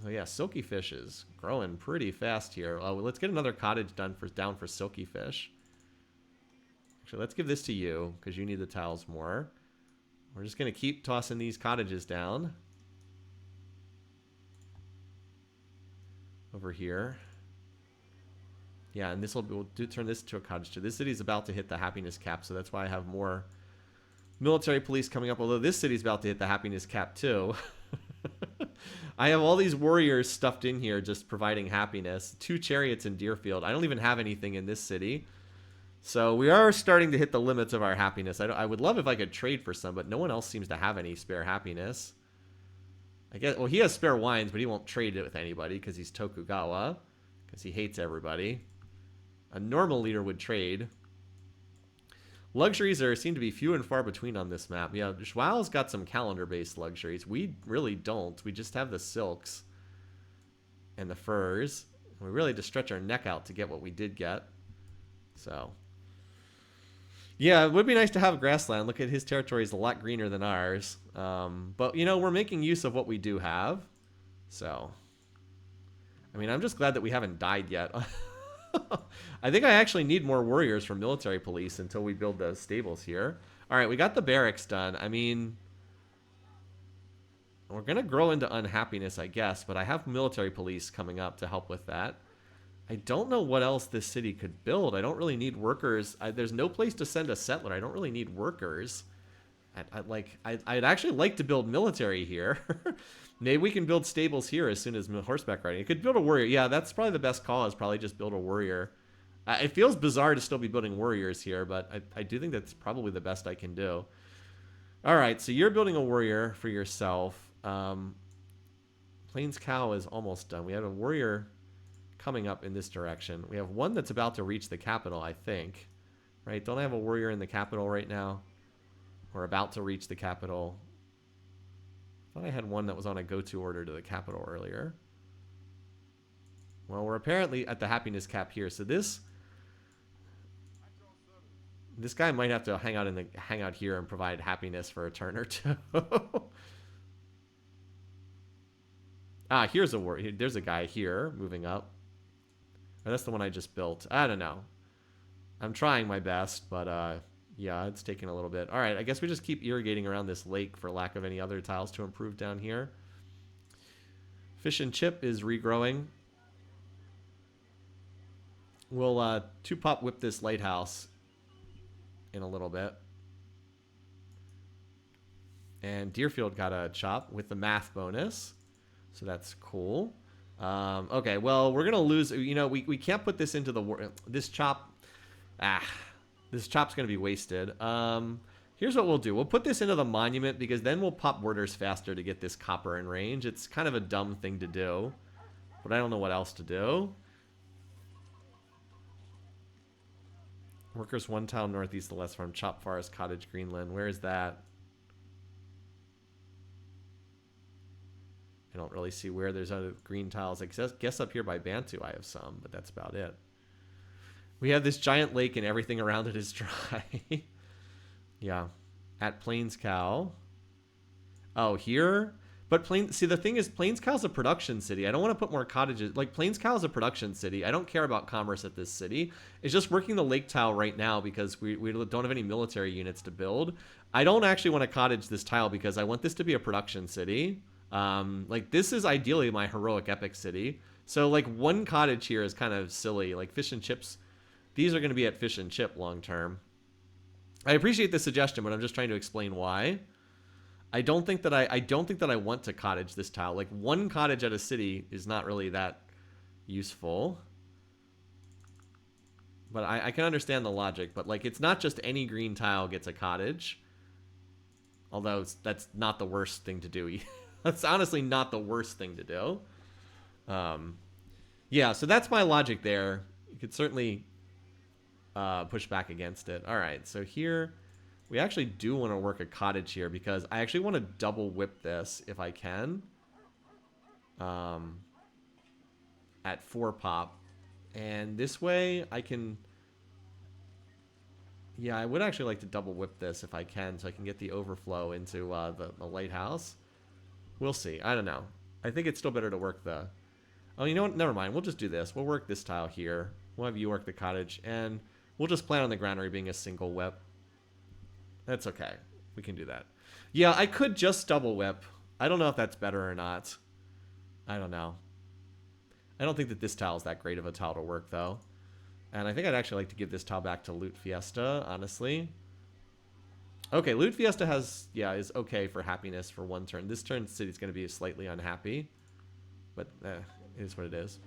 So yeah, Silky Fish is growing pretty fast here. Let's get another cottage down for Silky Fish. Actually, let's give this to you because you need the tiles more. We're just going to keep tossing these cottages down. Over here. Yeah, and we'll turn this to a cottage too. This city's about to hit the happiness cap, so that's why I have more military police coming up. Although this city's about to hit the happiness cap too. I have all these warriors stuffed in here just providing happiness. 2 chariots in Deerfield. I don't even have anything in this city. So we are starting to hit the limits of our happiness. I would love if I could trade for some, but no one else seems to have any spare happiness. I guess, well, he has spare wines, but he won't trade it with anybody because he's Tokugawa. Because he hates everybody. A normal leader would trade. Luxuries seem to be few and far between on this map. Yeah, Schwal's got some calendar-based luxuries. We really don't. We just have the silks and the furs. We really had to stretch our neck out to get what we did get. So, yeah, it would be nice to have grassland. Look at his territory is a lot greener than ours. But, you know, we're making use of what we do have. So, I mean, I'm just glad that we haven't died yet. I think I actually need more warriors for military police until we build the stables here. All right, we got the barracks done. I mean, we're going to grow into unhappiness, I guess, but I have military police coming up to help with that. I don't know what else this city could build. I don't really need workers. There's no place to send a settler. I don't really need workers. I'd actually like to build military here. Maybe we can build stables here as soon as horseback riding. It could build a warrior. Yeah, that's probably the best call is probably just build a warrior. It feels bizarre to still be building warriors here, but I do think that's probably the best I can do. All right, so you're building a warrior for yourself. Plains Cow is almost done. We have a warrior coming up in this direction. We have one that's about to reach the capital, I think. Right? Don't I have a warrior in the capital right now? We're about to reach the capital. I thought I had one that was on a go-to order to the capital earlier. Well, we're apparently at the happiness cap here. So this guy might have to hang out here and provide happiness for a turn or two. Here's a warrior. There's a guy here moving up. Oh, that's the one I just built. I don't know. I'm trying my best, but yeah, it's taking a little bit. All right, I guess we just keep irrigating around this lake for lack of any other tiles to improve down here. Fish and Chip is regrowing. We'll 2-pop whip this lighthouse in a little bit. And Deerfield got a chop with the math bonus. So that's cool. Okay, well, we're going to lose. You know, we can't put this into the war. This chop. This chop's going to be wasted. Here's what we'll do. We'll put this into the monument because then we'll pop borders faster to get this copper in range. It's kind of a dumb thing to do, but I don't know what else to do. Workers 1 town northeast of the Less Farm, Chop Forest, Cottage, Greenland. Where is that? I don't really see where there's other green tiles. I guess up here by Bantu I have some, but that's about it. We have this giant lake and everything around it is dry. Yeah. At Plains Cow. Oh, here? But see, the thing is, Plains Cow's a production city. I don't want to put more cottages. Like, Plains Cow's a production city. I don't care about commerce at this city. It's just working the lake tile right now because we don't have any military units to build. I don't actually want to cottage this tile because I want this to be a production city. Like, this is ideally my heroic epic city. So, like, one cottage here is kind of silly. Like, fish and chips. These are going to be at fish and chip long term. I appreciate the suggestion, but I'm just trying to explain why. I don't think that I want to cottage this tile. Like, one cottage at a city is not really that useful. But I can understand the logic. But, like, it's not just any green tile gets a cottage. Although that's not the worst thing to do. That's honestly not the worst thing to do. Yeah, so that's my logic there. You could certainly push back against it. All right, so here... We actually do want to work a cottage here because I actually want to double whip this if I can. At 4 pop. And this way I can... Yeah, I would actually like to double whip this if I can so I can get the overflow into the lighthouse. We'll see. I don't know. I think it's still better to work the... Oh, you know what? Never mind. We'll just do this. We'll work this tile here. We'll have you work the cottage. And we'll just plan on the granary being a single whip. That's okay. We can do that. Yeah, I could just double whip. I don't know if that's better or not. I don't know. I don't think that this tile is that great of a tile to work, though. And I think I'd actually like to give this tile back to Loot Fiesta, honestly. Okay, Loot Fiesta is okay for happiness for one turn. This turn, the city's going to be slightly unhappy. But it is what it is.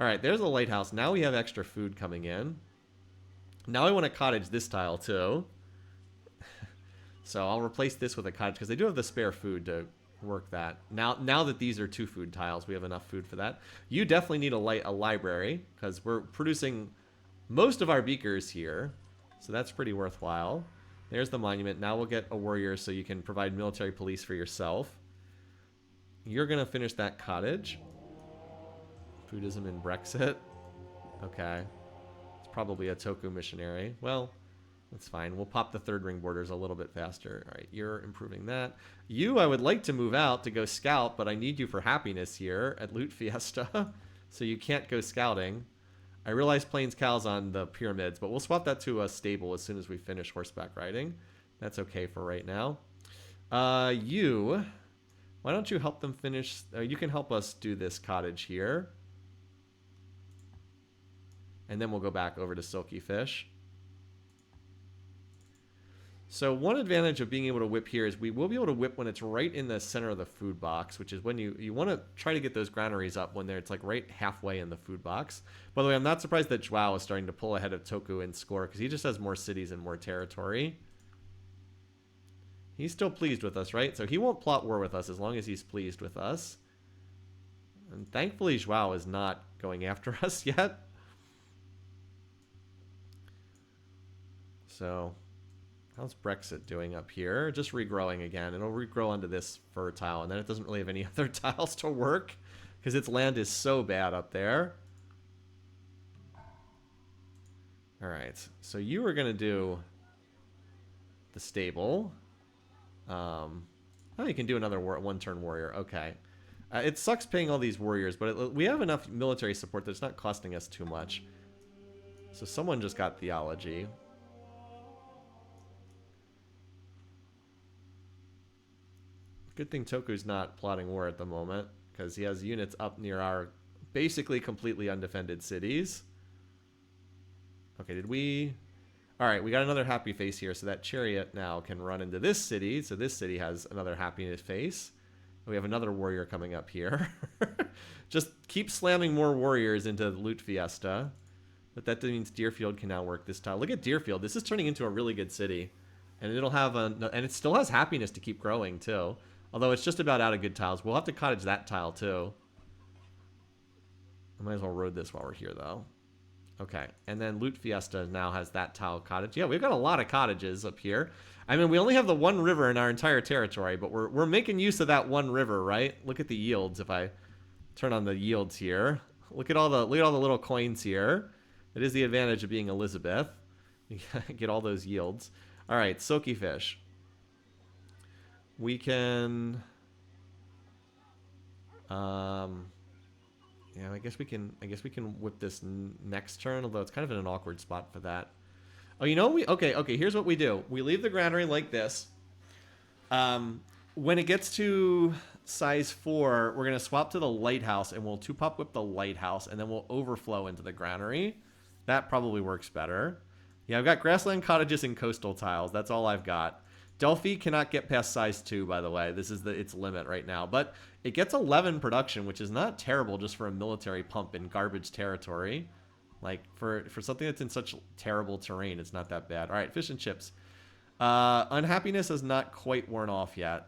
All right, there's the lighthouse. Now we have extra food coming in. Now I want to cottage this tile, too. So I'll replace this with a cottage because they do have the spare food to work that. Now that these are 2 food tiles, we have enough food for that. You definitely need a library because we're producing most of our beakers here. So that's pretty worthwhile. There's the monument. Now we'll get a warrior so you can provide military police for yourself. You're going to finish that cottage. Buddhism in Brexit. Okay. It's probably a Toku missionary. Well... That's fine. We'll pop the 3rd ring borders a little bit faster. All right, you're improving that. You, I would like to move out to go scout, but I need you for happiness here at Loot Fiesta. So you can't go scouting. I realize Plains Cow's on the pyramids, but we'll swap that to a stable as soon as we finish horseback riding. That's okay for right now. You, why don't you help them finish? You can help us do this cottage here. And then we'll go back over to Silky Fish. So one advantage of being able to whip here is we will be able to whip when it's right in the center of the food box, which is when you want to try to get those granaries up when it's like right halfway in the food box. By the way, I'm not surprised that Joao is starting to pull ahead of Toku in score because he just has more cities and more territory. He's still pleased with us, right? So he won't plot war with us as long as he's pleased with us. And thankfully, Joao is not going after us yet. So... How's Brexit doing up here? Just regrowing again. It'll regrow onto this fur tile, and then it doesn't really have any other tiles to work because its land is so bad up there. All right, so you are going to do the stable. Oh, you can do another one-turn warrior. Okay. It sucks paying all these warriors, but we have enough military support that it's not costing us too much. So someone just got theology. Good thing Toku's not plotting war at the moment, because he has units up near our basically completely undefended cities. Okay, did we... Alright, we got another happy face here, so that chariot now can run into this city, so this city has another happiness face. We have another warrior coming up here. Just keep slamming more warriors into Loot Fiesta. But that means Deerfield can now work this tile. Look at Deerfield. This is turning into a really good city. And it'll have and it still has happiness to keep growing, too. Although it's just about out of good tiles. We'll have to cottage that tile, too. I might as well road this while we're here, though. Okay, and then Loot Fiesta now has that tile cottage. Yeah, we've got a lot of cottages up here. I mean, we only have the one river in our entire territory, but we're making use of that one river, right? Look at the yields. If I turn on the yields here, look at all the little coins here. It is the advantage of being Elizabeth. You get all those yields. All right, silky fish. We can. Yeah, I guess we can whip this next turn, although it's kind of in an awkward spot for that. Oh, you know, okay, here's what we do. We leave the granary like this. When it gets to size 4, we're going to swap to the lighthouse, and we'll 2-pop whip the lighthouse, and then we'll overflow into the granary. That probably works better. Yeah, I've got grassland cottages and coastal tiles. That's all I've got. Delphi cannot get past size 2, by the way. This is its limit right now. But it gets 11 production, which is not terrible just for a military pump in garbage territory. Like, for something that's in such terrible terrain, it's not that bad. All right, fish and chips. Unhappiness is not quite worn off yet.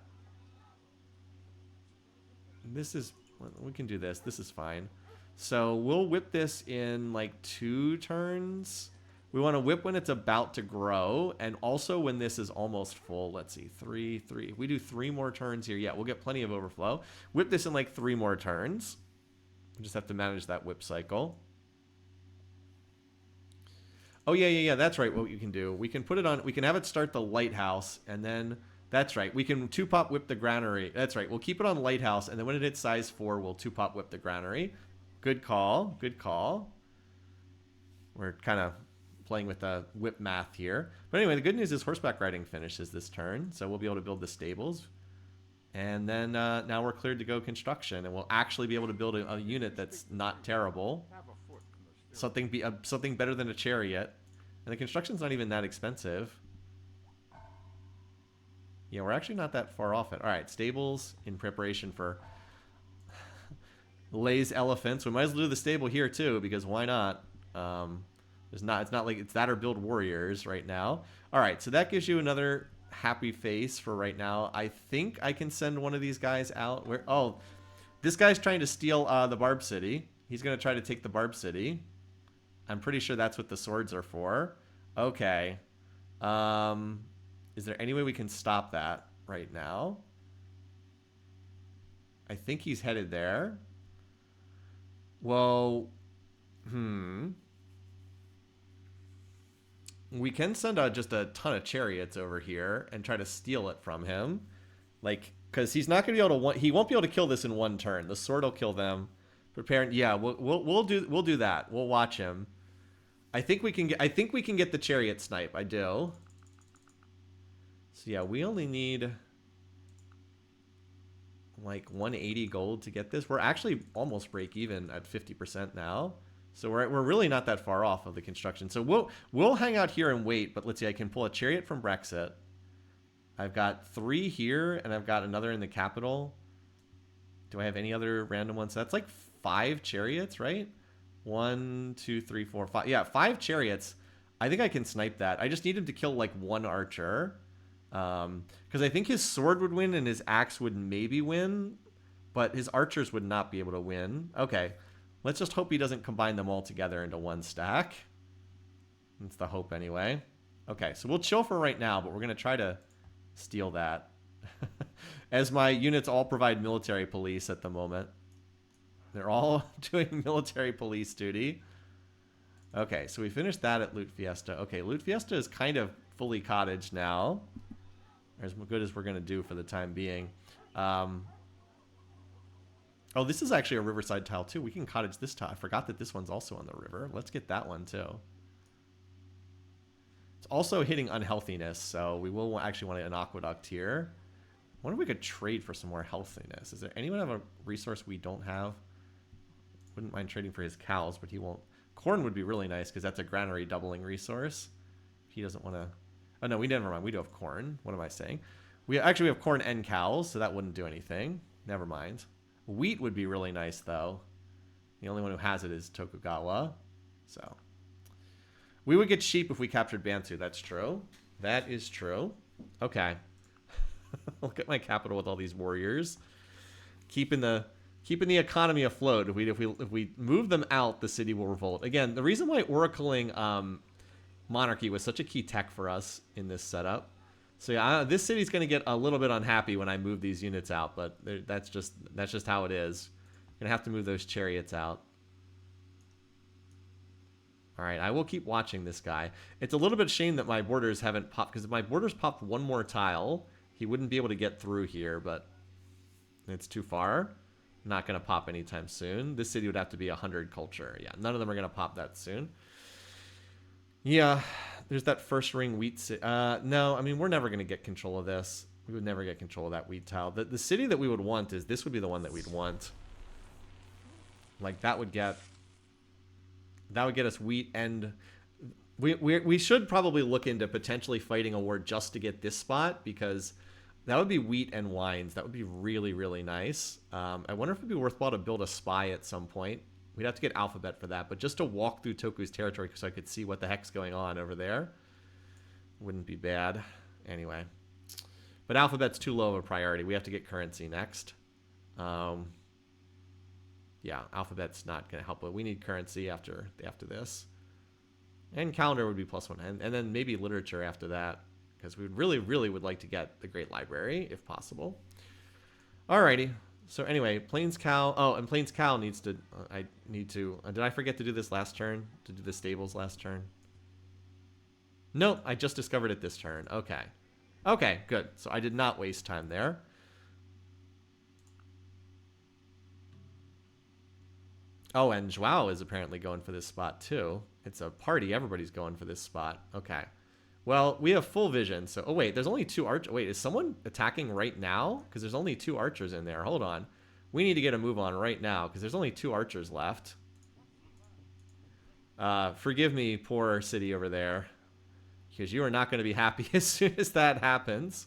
This is... We can do this. This is fine. So we'll whip this in, like, 2 turns. We want to whip when it's about to grow, and also when this is almost full. Let's see, 3. If we do 3 more turns here, yeah, we'll get plenty of overflow. Whip this in like 3 more turns. We just have to manage that whip cycle. Oh, yeah, that's right, what you can do. We can put it on, we can have it start the lighthouse, and then, that's right, we can 2-pop whip the granary. That's right, we'll keep it on lighthouse, and then when it hits size 4, we'll 2-pop whip the granary. Good call, good call. We're kind of playing with the whip math here. But anyway, the good news is horseback riding finishes this turn, so we'll be able to build the stables. And then now we're cleared to go construction, and we'll actually be able to build a unit that's not terrible. Something better than a chariot. And the construction's not even that expensive. Yeah, we're actually not that far off it. All right, stables in preparation for Lay's elephants. We might as well do the stable here too, because why not? It's not like it's that or build warriors right now. All right, so that gives you another happy face for right now. I think I can send one of these guys out. Oh, this guy's trying to steal the Barb City. He's going to try to take the Barb City. I'm pretty sure that's what the swords are for. Okay. Is there any way we can stop that right now? I think he's headed there. Well, we can send out just a ton of chariots over here and try to steal it from him. Like, because he's not going to be able to... He won't be able to kill this in 1 turn. The sword will kill them. Preparing... Yeah, we'll do that. We'll watch him. I think we can get the chariot snipe. I do. So yeah, we only need like 180 gold to get this. We're actually almost break even at 50% now. So we're really not that far off of the construction. So we'll hang out here and wait. But let's see, I can pull a chariot from Brexit. I've got 3 here, and I've got another in the capital. Do I have any other random ones? So that's like 5 chariots, right? 1, 2, 3, 4, 5. Yeah, 5 chariots. I think I can snipe that. I just need him to kill like 1 archer. Because I think his sword would win and his axe would maybe win. But his archers would not be able to win. Okay. Let's just hope he doesn't combine them all together into 1 stack. That's the hope anyway. Okay, so we'll chill for right now, but we're going to try to steal that. As my units all provide military police at the moment. They're all doing military police duty. Okay, so we finished that at Loot Fiesta. Okay, Loot Fiesta is kind of fully cottage now. As good as we're going to do for the time being. Oh, this is actually a riverside tile too. We can cottage this tile. I forgot that this one's also on the river. Let's get that one too. It's also hitting unhealthiness, so we will actually want an aqueduct here. I wonder if we could trade for some more healthiness. Is there anyone have a resource we don't have? Wouldn't mind trading for his cows, but he won't. Corn would be really nice because that's a granary doubling resource. He doesn't want to... Oh, no, we never mind. We do have corn. What am I saying? We have corn and cows, so that wouldn't do anything. Never mind. Wheat would be really nice, though. The only one who has it is Tokugawa. So, we would get sheep if we captured Bantu. That's true. That is true. Okay. Look at my capital with all these warriors. Keeping the keeping the economy afloat. If we move them out, the city will revolt. Again, the reason why oracling monarchy was such a key tech for us in this setup. So yeah, this city's going to get a little bit unhappy when I move these units out, but that's just how it is. Gonna have to move those chariots out. All right, I will keep watching this guy. It's a little bit shame that my borders haven't popped, because if my borders popped one more tile, he wouldn't be able to get through here, but it's too far. Not going to pop anytime soon. This city would have to be 100 culture. Yeah, none of them are going to pop that soon. Yeah, there's that first ring wheat city. No, I mean, we're never going to get control of this. We would never get control of that wheat tile. The city that we would want is, this would be the one that we'd want. Like, that would get us wheat, and we should probably look into potentially fighting a war just to get this spot, because that would be wheat and wines. That would be really, really nice. I wonder if it'd be worthwhile to build a spy at some point. We'd have to get alphabet for that, but just to walk through Toku's territory so I could see what the heck's going on over there wouldn't be bad. Anyway, but alphabet's too low of a priority. We have to get currency next. Yeah, alphabet's not going to help, but we need currency after this. And calendar would be +1, and then maybe literature after that, because we really, really would like to get the Great Library if possible. Alrighty. So anyway, Plains Cow. Oh, and Plains Cow needs to. I need to. Did I forget to do this last turn? To do the stables last turn? Nope. I just discovered it this turn. Okay. Okay. Good. So I did not waste time there. Oh, and Joao is apparently going for this spot too. It's a party. Everybody's going for this spot. Okay. Well, we have full vision. So, oh wait, there's only 2 archers. Wait, is someone attacking right now? Because there's only 2 archers in there. Hold on. We need to get a move on right now, because there's only 2 archers left. Forgive me, poor city over there, because you are not going to be happy as soon as that happens.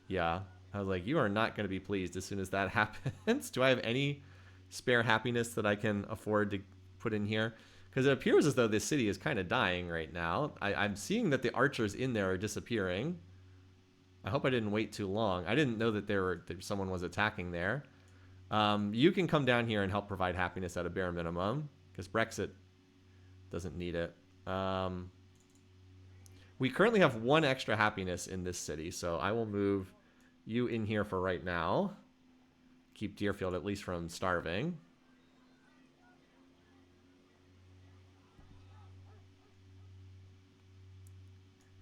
Yeah, I was like, you are not going to be pleased as soon as that happens. Do I have any spare happiness that I can afford to put in here? Because it appears as though this city is kind of dying right now. I'm seeing that the archers in there are disappearing. I hope I didn't wait too long. I didn't know that someone was attacking there. You can come down here and help provide happiness at a bare minimum, because Brexit doesn't need it. We currently have 1 extra happiness in this city, so I will move you in here for right now. Keep Deerfield at least from starving.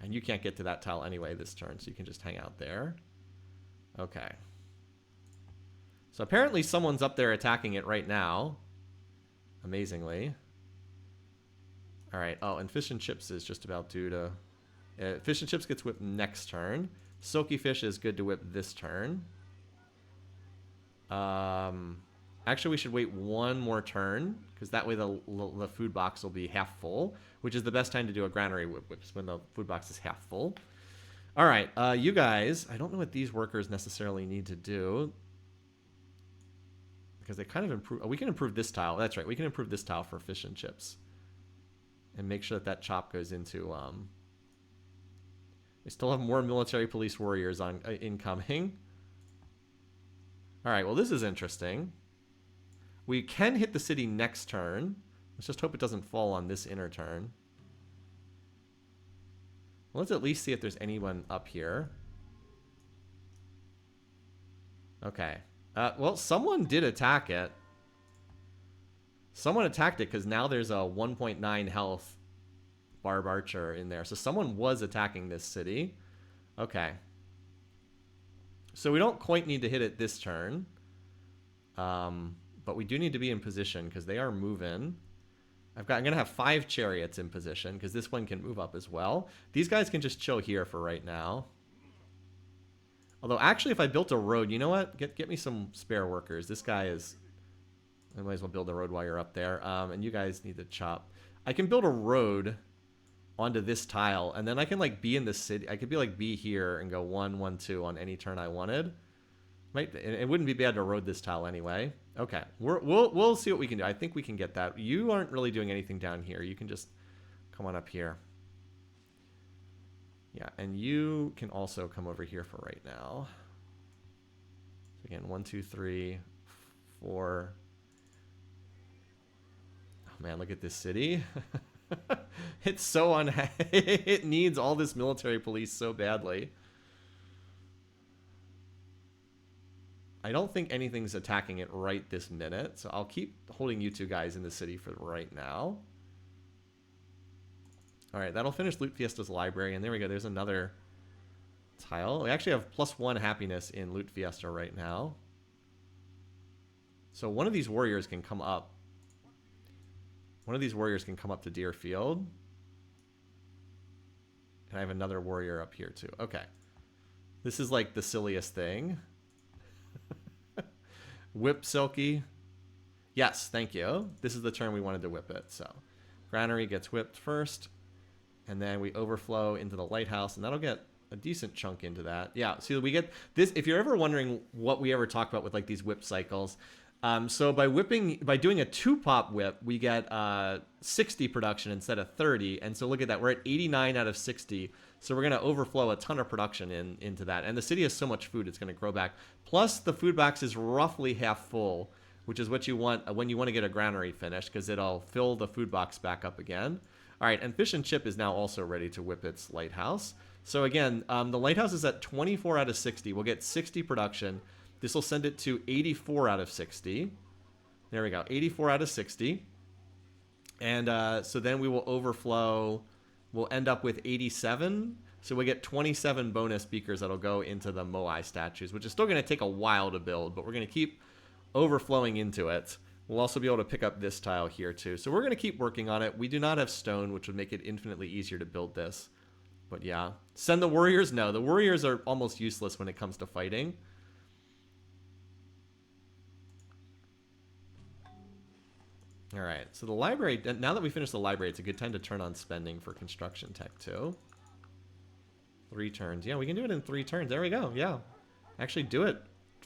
And you can't get to that tile anyway this turn, so you can just hang out there. Okay. So apparently someone's up there attacking it right now. Amazingly. Alright, oh, and Fish and Chips is just about due to... Fish and Chips gets whipped next turn. Silky Fish is good to whip this turn. Actually, we should wait 1 more turn, because that way the food box will be half full, which is the best time to do a granary whips, when the food box is half full. All right, you guys, I don't know what these workers necessarily need to do, because they kind of improve. Oh, we can improve this tile. That's right, we can improve this tile for Fish and Chips, and make sure that that chop goes into. We still have more military police warriors on incoming. All right, well, this is interesting. We can hit the city next turn. Let's just hope it doesn't fall on this inner turn. Well, let's at least see if there's anyone up here. Okay. Well, someone did attack it. Someone attacked it because now there's a 1.9 health barb archer in there. So someone was attacking this city. Okay. So we don't quite need to hit it this turn. But we do need to be in position because they are moving. I'm going to have 5 chariots in position because this one can move up as well. These guys can just chill here for right now. Although, actually, if I built a road, you know what? Get me some spare workers. This guy is... I might as well build a road while you're up there. And you guys need to chop. I can build a road onto this tile, and then I can, like, be in the city. I could be, like, be here and go 1, 1, 2 on any turn I wanted. It wouldn't be bad to road this tile anyway. Okay, we'll see what we can do. I think we can get that. You aren't really doing anything down here. You can just come on up here. Yeah, and you can also come over here for right now. Again, 1, 2, 3, 4. Oh man, look at this city. It's so it needs all this military police so badly. I don't think anything's attacking it right this minute, so I'll keep holding you two guys in the city for right now. All right, that'll finish Loot Fiesta's library, and there we go. There's another tile. We actually have +1 happiness in Loot Fiesta right now. So one of these warriors can come up. One of these warriors can come up to Deerfield. And I have another warrior up here too. Okay. This is like the silliest thing. Whip Silky. Yes, thank you. This is the turn we wanted to whip it. So Granary gets whipped first. And then we overflow into the lighthouse. And that'll get a decent chunk into that. Yeah, see, we get this. If you're ever wondering what we ever talk about with like these whip cycles. So by doing a 2-pop whip, we get 60 production instead of 30. And so look at that. We're at 89 out of 60. So we're going to overflow a ton of production into that. And the city has so much food, it's going to grow back. Plus, the food box is roughly half full, which is what you want when you want to get a granary finished, because it'll fill the food box back up again. All right, and Fish and Chip is now also ready to whip its lighthouse. So again, the lighthouse is at 24 out of 60. We'll get 60 production. This will send it to 84 out of 60. There we go, 84 out of 60. And so then we will overflow. We'll end up with 87. So we get 27 bonus beakers that'll go into the Moai statues, which is still going to take a while to build, but we're going to keep overflowing into it. We'll also be able to pick up this tile here too. So we're going to keep working on it. We do not have stone, which would make it infinitely easier to build this. But yeah. Send the warriors? No, the warriors are almost useless when it comes to fighting. All right, so the library, now that we finished the library, it's a good time to turn on spending for construction tech too. 3 turns. Yeah, we can do it in 3 turns. There we go. Yeah. Actually do it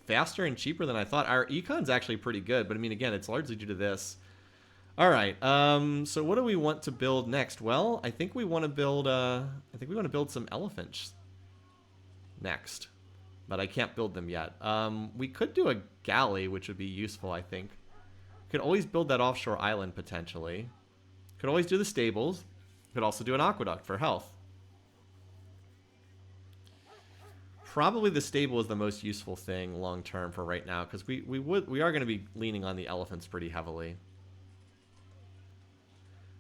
faster and cheaper than I thought. Our econ's actually pretty good, but I mean, again, it's largely due to this. All right. So what do we want to build next? Well, I think we want to build some elephants next, but I can't build them yet. We could do a galley, which would be useful, I think. Could always build that offshore island, potentially. Could always do the stables. Could also do an aqueduct for health. Probably the stable is the most useful thing long term for right now, because we are going to be leaning on the elephants pretty heavily.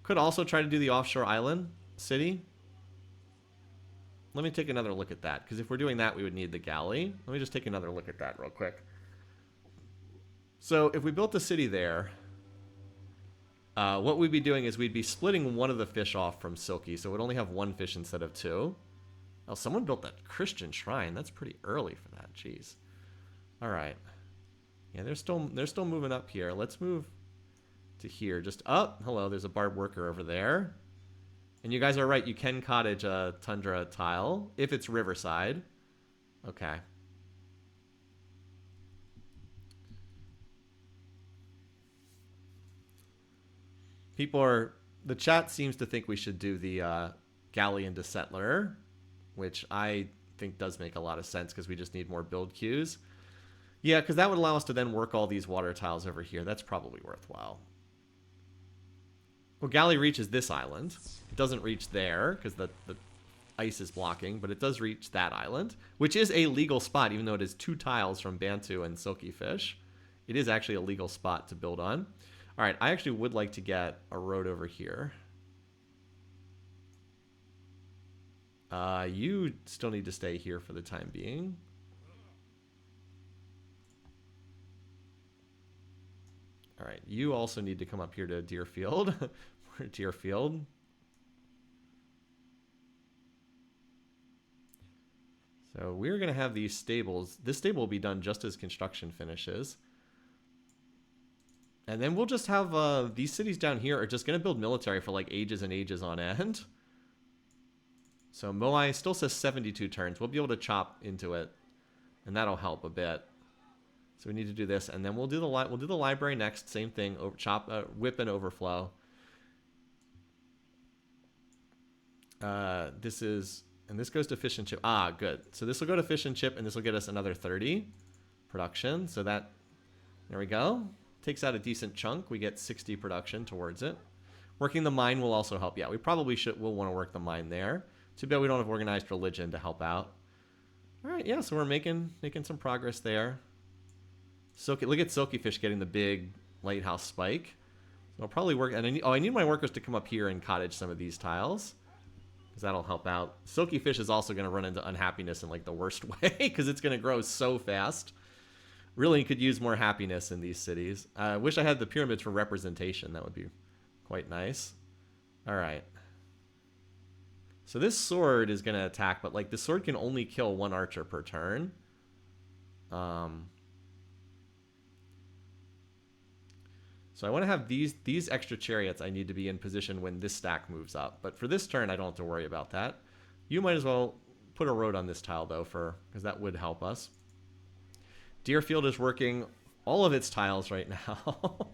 Could also try to do the offshore island city. Let me take another look at that, because if we're doing that, we would need the galley. Let me just take another look at that real quick. So if we built a city there, what we'd be doing is we'd be splitting one of the fish off from Silky, so it would only have 1 fish instead of 2. Oh, someone built that Christian shrine. That's pretty early for that. Jeez. All right. Yeah, they're still moving up here. Let's move to here. Just up. Hello, there's a barbed worker over there. And you guys are right. You can cottage a tundra tile if it's riverside. Okay. The chat seems to think we should do the galleon to settler, which I think does make a lot of sense because we just need more build queues. Yeah, because that would allow us to then work all these water tiles over here. That's probably worthwhile. Well, galley reaches this island. It doesn't reach there because the ice is blocking, but it does reach that island, which is a legal spot, even though it is 2 tiles from Bantu and Silky Fish. It is actually a legal spot to build on. All right, I actually would like to get a road over here. You still need to stay here for the time being. All right, you also need to come up here to Deerfield. Deerfield. So we're going to have these stables. This stable will be done just as construction finishes. And then we'll just have these cities down here are just going to build military for like ages and ages on end. So Moai still says 72 turns. We'll be able to chop into it, and that'll help a bit. So we need to do this, and then we'll do the library next. Same thing. Whip and overflow. This goes to Fish and Chip. Ah, good. So this will go to Fish and Chip, and this will get us another 30. production. So that, there we go. Takes out a decent chunk. We get 60 production towards it. Working the mine will also help. Yeah, we probably we'll want to work the mine there. Too bad we don't have organized religion to help out. All right, yeah, so we're making some progress there. Look at Silky Fish getting the big lighthouse spike. So I'll probably work, and I need my workers to come up here and cottage some of these tiles, because that'll help out. Silky Fish is also going to run into unhappiness in like the worst way, because it's going to grow so fast. Really could use more happiness in these cities. I wish I had the pyramids for representation. That would be quite nice. All right. So this sword is going to attack, but like the sword can only kill one archer per turn. So I want to have these extra chariots. I need to be in position when this stack moves up. But for this turn, I don't have to worry about that. You might as well put a road on this tile, though, because that would help us. Deerfield is working all of its tiles right now.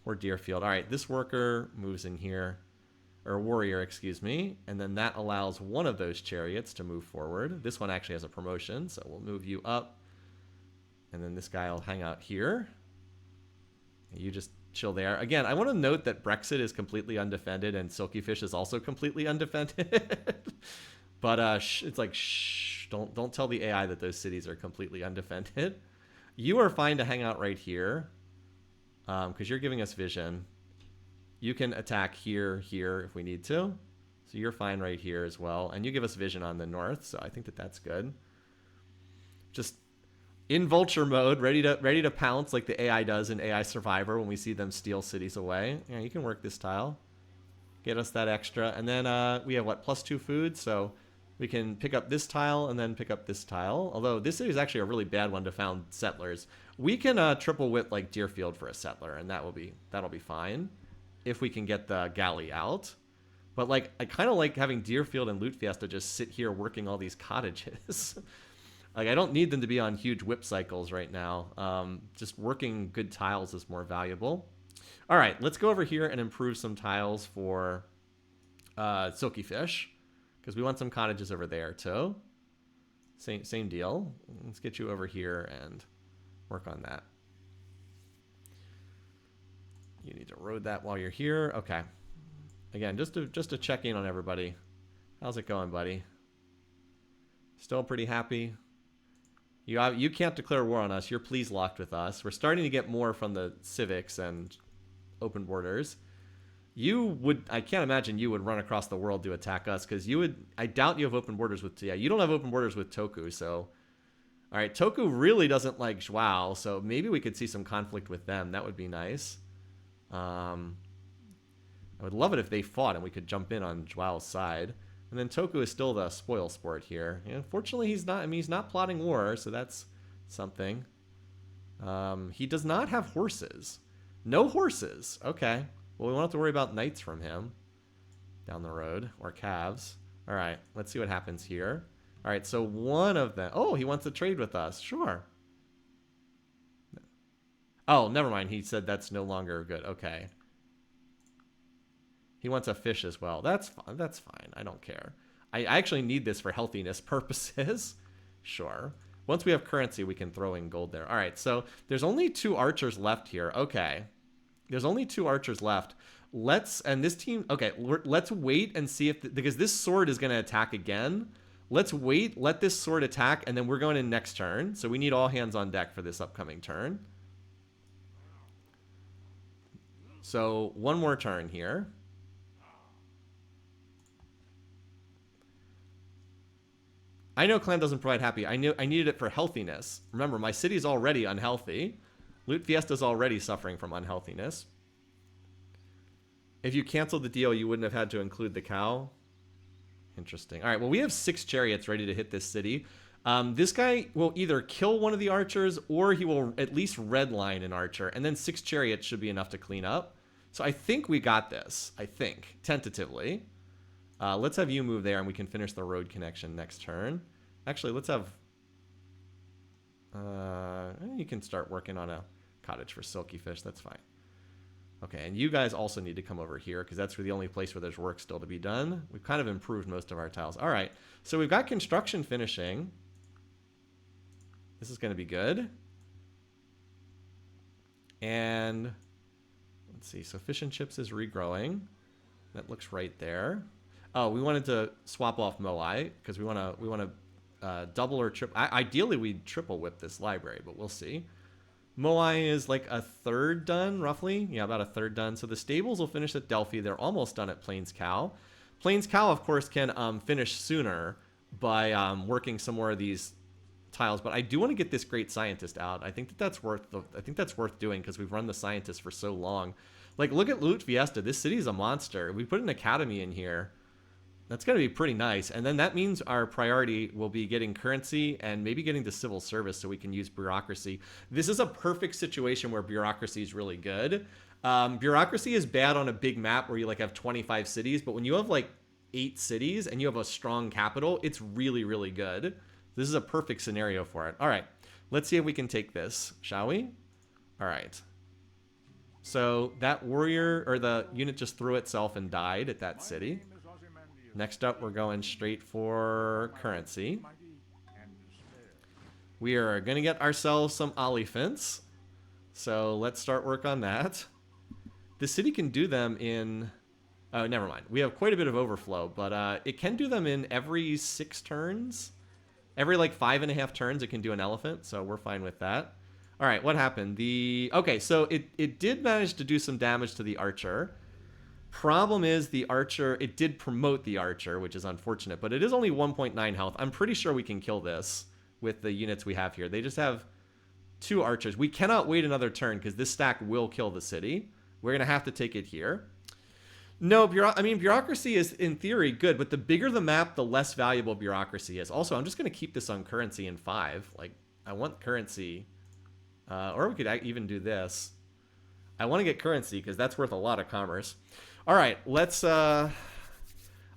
Or Deerfield. All right, this worker moves in here. Or warrior, excuse me. And then that allows one of those chariots to move forward. This one actually has a promotion, so we'll move you up. And then this guy will hang out here. You just chill there. Again, I want to note that Brexit is completely undefended and Silky Fish is also completely undefended. But it's like, shh, don't tell the AI that those cities are completely undefended. You are fine to hang out right here because you're giving us vision. You can attack here if we need to. So you're fine right here as well. And you give us vision on the north, so I think that that's good. Just in vulture mode, ready to pounce like the AI does in AI Survivor when we see them steal cities away. Yeah, you can work this tile. Get us that extra. And then we have, what, +2 food? So we can pick up this tile and then pick up this tile. Although this is actually a really bad one to found settlers. We can triple whip like Deerfield for a settler, and that'll be fine if we can get the galley out. But like, I kind of like having Deerfield and Loot Fiesta just sit here working all these cottages. Like, I don't need them to be on huge whip cycles right now. Just working good tiles is more valuable. All right, let's go over here and improve some tiles for Silky Fish, because we want some cottages over there too. Same deal. Let's get you over here and work on that. You need to road that while you're here. Okay. Again, just to check in on everybody. How's it going, buddy? Still pretty happy? You can't declare war on us. You're please locked with us. We're starting to get more from the civics and open borders. I can't imagine you would run across the world to attack us, because I doubt you have open borders with, yeah, you don't have open borders with Toku, so. All right, Toku really doesn't like Zhuao, so maybe we could see some conflict with them. That would be nice. I would love it if they fought and we could jump in on Zhuao's side. And then Toku is still the spoil sport here. Fortunately, he's not. I mean, he's not plotting war, so that's something. He does not have horses. No horses. Okay. Well, we won't have to worry about knights from him down the road, or calves. All right. Let's see what happens here. All right. So one of them. Oh, he wants to trade with us. Sure. Oh, never mind. He said that's no longer good. Okay. He wants a fish as well. That's fine. That's fine. I don't care. I actually need this for healthiness purposes. Sure. Once we have currency, we can throw in gold there. All right. So there's only 2 archers left here. Okay. There's only 2 archers left. Let's wait and see because this sword is going to attack again. Let's wait. Let this sword attack, and then we're going in next turn. So we need all hands on deck for this upcoming turn. So one more turn here. I know clan doesn't provide happy. I needed it for healthiness. Remember, my city's already unhealthy. Loot Fiesta's already suffering from unhealthiness. If you canceled the deal, you wouldn't have had to include the cow. Interesting. All right, well, we have 6 chariots ready to hit this city. This guy will either kill one of the archers, or he will at least redline an archer, and then 6 chariots should be enough to clean up. So I think we got this. I think, tentatively. Let's have you move there, and we can finish the road connection next turn. Actually, let's have... you can start working on a cottage for Silky Fish. That's fine. Okay, and you guys also need to come over here, because that's the only place where there's work still to be done. We've kind of improved most of our tiles. All right, so we've got construction finishing. This is going to be good. And let's see. So fish and chips is regrowing. That looks right there. Oh, we wanted to swap off Moai because we want to double or triple. Ideally, we'd triple whip this library, but we'll see. Moai is like a third done, roughly. Yeah, about a third done. So the stables will finish at Delphi. They're almost done at Plains Cow. Plains Cow, of course, can finish sooner by working some more of these tiles. But I do want to get this great scientist out. I think that's worth doing because we've run the scientist for so long. Like, look at Loot Fiesta. This city is a monster. We put an academy in here. That's going to be pretty nice. And then that means our priority will be getting currency and maybe getting to civil service so we can use bureaucracy. This is a perfect situation where bureaucracy is really good. Bureaucracy is bad on a big map where you like have 25 cities, but when you have like 8 cities and you have a strong capital, it's really, really good. This is a perfect scenario for it. All right, let's see if we can take this, shall we? All right. So that warrior or the unit just threw itself and died at that city. Next up, we're going straight for currency. We are going to get ourselves some elephants. So let's start work on that. The city can do them in... Oh, never mind. We have quite a bit of overflow, but it can do them in every 6 turns. Every like 5.5 turns, it can do an elephant, so we're fine with that. All right, what happened? Okay, so it did manage to do some damage to the archer. Problem is the archer, it did promote the archer, which is unfortunate, but it is only 1.9 health. I'm pretty sure we can kill this with the units we have here. They just have 2 archers. We cannot wait another turn because this stack will kill the city. We're going to have to take it here. No, bureaucracy is in theory good, but the bigger the map, the less valuable bureaucracy is. Also, I'm just going to keep this on currency in 5. Like, I want currency. Or we could even do this. I want to get currency because that's worth a lot of commerce. All right, let's...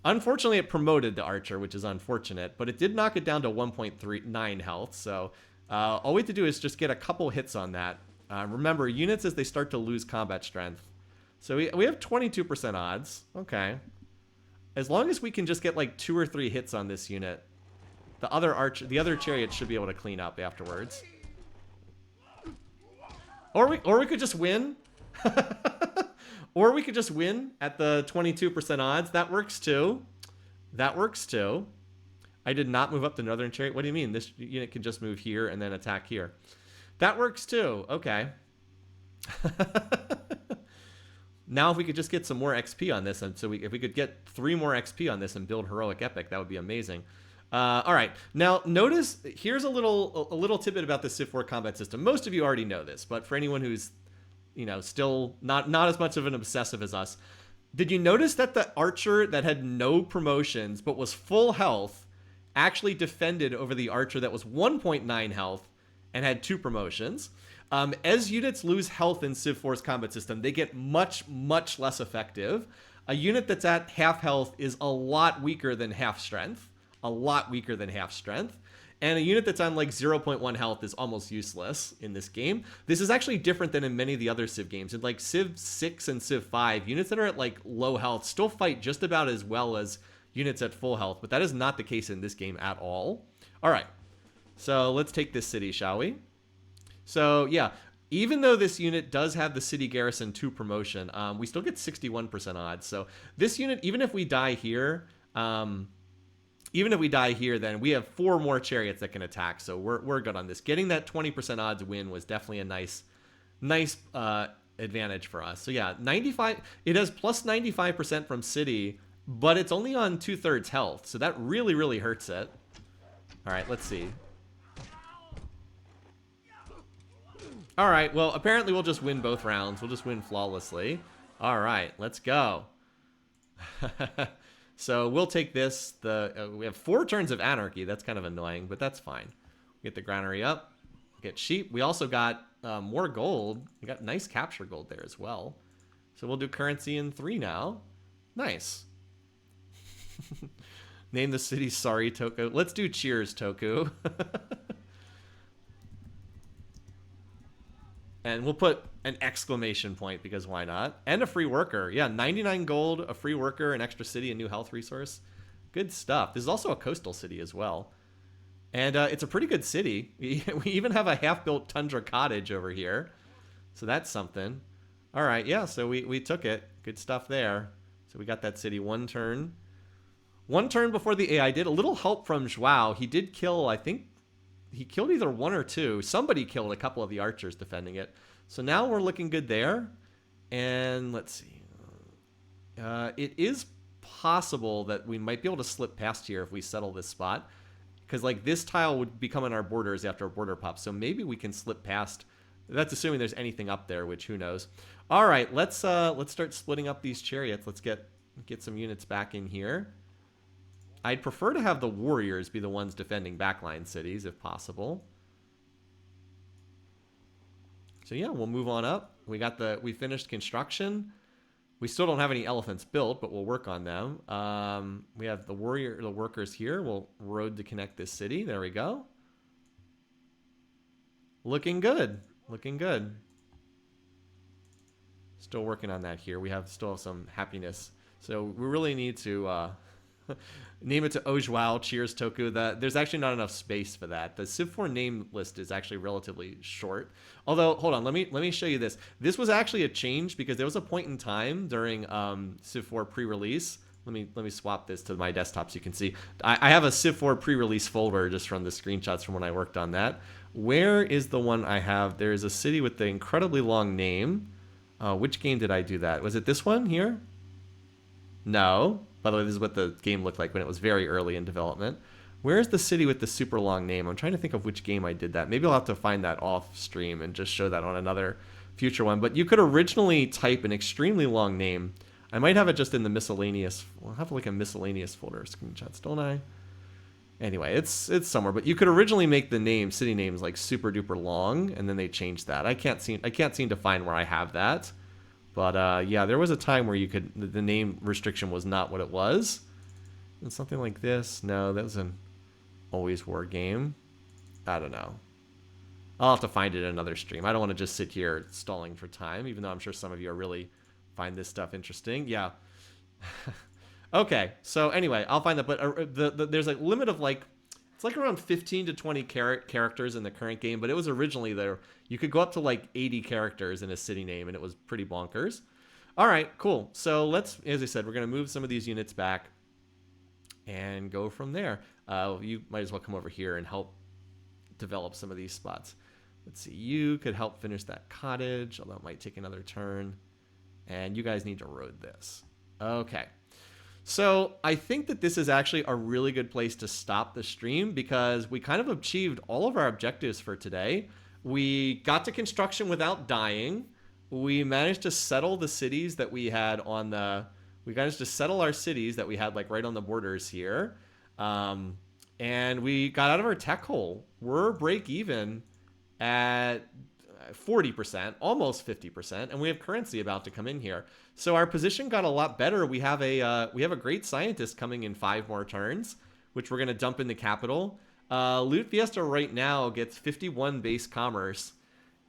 Unfortunately, it promoted the archer, which is unfortunate, but it did knock it down to 1.39 health. So all we have to do is just get a couple hits on that. Remember, units, as they start to lose combat strength. So we have 22% odds. Okay. As long as we can just get like 2 or 3 hits on this unit, the other chariot should be able to clean up afterwards. Or we could just win. Or we could just win at the 22% odds. That works too. That works too. I did not move up the northern chariot. What do you mean? This unit can just move here and then attack here. That works too. Okay. Now if we could just get some more XP on this, and so if we could get 3 more XP on this and build Heroic Epic, that would be amazing. All right. Now notice, here's a little tidbit about the Civ 4 combat system. Most of you already know this, but for anyone who's still not as much of an obsessive as us. Did you notice that the archer that had no promotions but was full health actually defended over the archer that was 1.9 health and had 2 promotions? As units lose health in Civ 4's combat system, they get much, much less effective. A unit that's at half health is a lot weaker than half strength. A lot weaker than half strength. And a unit that's on like 0.1 health is almost useless in this game. This is actually different than in many of the other Civ games. In like Civ 6 and Civ 5, units that are at like low health still fight just about as well as units at full health, but that is not the case in this game at all. All right, so let's take this city, shall we? So yeah, even though this unit does have the city garrison 2 promotion, we still get 61% odds. So this unit, even if we die here, then we have 4 more chariots that can attack, so we're good on this. Getting that 20% odds win was definitely a nice advantage for us. So yeah, 95. It has plus 95% from city, but it's only on 2/3 health, so that really, really hurts it. All right, let's see. All right, well, apparently we'll just win both rounds. We'll just win flawlessly. All right, let's go. So we'll take this. We have 4 turns of anarchy. That's kind of annoying, but that's fine. Get the granary up. Get sheep. We also got more gold. We got nice capture gold there as well. So we'll do currency in 3 now. Nice. Name the city Sorry Toku. Let's do Cheers Toku. And we'll put an exclamation point because why not? And a free worker. Yeah, 99 gold, a free worker, an extra city, a new health resource. Good stuff. This is also a coastal city as well. And it's a pretty good city. We even have a half-built tundra cottage over here. So that's something. All right, yeah, so we took it. Good stuff there. So we got that city one turn. One turn before the AI did. A little help from Joao. He did kill, I think, he killed either one or two. Somebody killed a couple of the archers defending it. So now we're looking good there. And let's see. It is possible that we might be able to slip past here if we settle this spot. Because like this tile would become in our borders after a border pop. So maybe we can slip past. That's assuming there's anything up there, which who knows. All right, let's start splitting up these chariots. Let's get some units back in here. I'd prefer to have the warriors be the ones defending backline cities if possible. So yeah, we'll move on up. We finished construction. We still don't have any elephants built, but we'll work on them. We have the workers here. We'll road to connect this city. There we go. Looking good. Looking good. Still working on that here. We still have some happiness. So we really need to name it to Ojwao. Cheers, Toku. There's actually not enough space for that. The Civ 4 name list is actually relatively short. Although, hold on, let me show you this. This was actually a change because there was a point in time during Civ 4 pre-release. Let me swap this to my desktop so you can see. I have a Civ 4 pre-release folder just from the screenshots from when I worked on that. Where is the one I have? There is a city with the incredibly long name. Which game did I do that? Was it this one here? No. By the way, this is what the game looked like when it was very early in development. Where's the city with the super long name? I'm trying to think of which game I did that. Maybe I'll have to find that off stream and just show that on another future one. But you could originally type an extremely long name. I might have it just in the miscellaneous. I'll have like a miscellaneous folder of screenshots, don't I? Anyway, it's somewhere. But you could originally make the city names like super duper long, and then they changed that. I can't seem to find where I have that. But yeah, there was a time where the name restriction was not what it was. And something like this. No, that was an Always War game. I don't know. I'll have to find it in another stream. I don't want to just sit here stalling for time, even though I'm sure some of you are really find this stuff interesting. Yeah. Okay, so anyway, I'll find that. But there's a limit of it's like around 15 to 20 characters in the current game, but it was originally there. You could go up to like 80 characters in a city name, and it was pretty bonkers. All right, cool. So as I said, we're going to move some of these units back and go from there. You might as well come over here and help develop some of these spots. Let's see. You could help finish that cottage, although it might take another turn. And you guys need to road this. Okay. So I think that this is actually a really good place to stop the stream because we kind of achieved all of our objectives for today. We got to construction without dying. We managed to settle the cities that we had we managed to settle our cities that we had like right on the borders here. And we got out of our tech hole. We're break even at 40%, almost 50%, and we have currency about to come in here. So our position got a lot better. We have a great scientist coming in 5 more turns, which we're going to dump in the capital. Loot Fiesta right now gets 51 base commerce,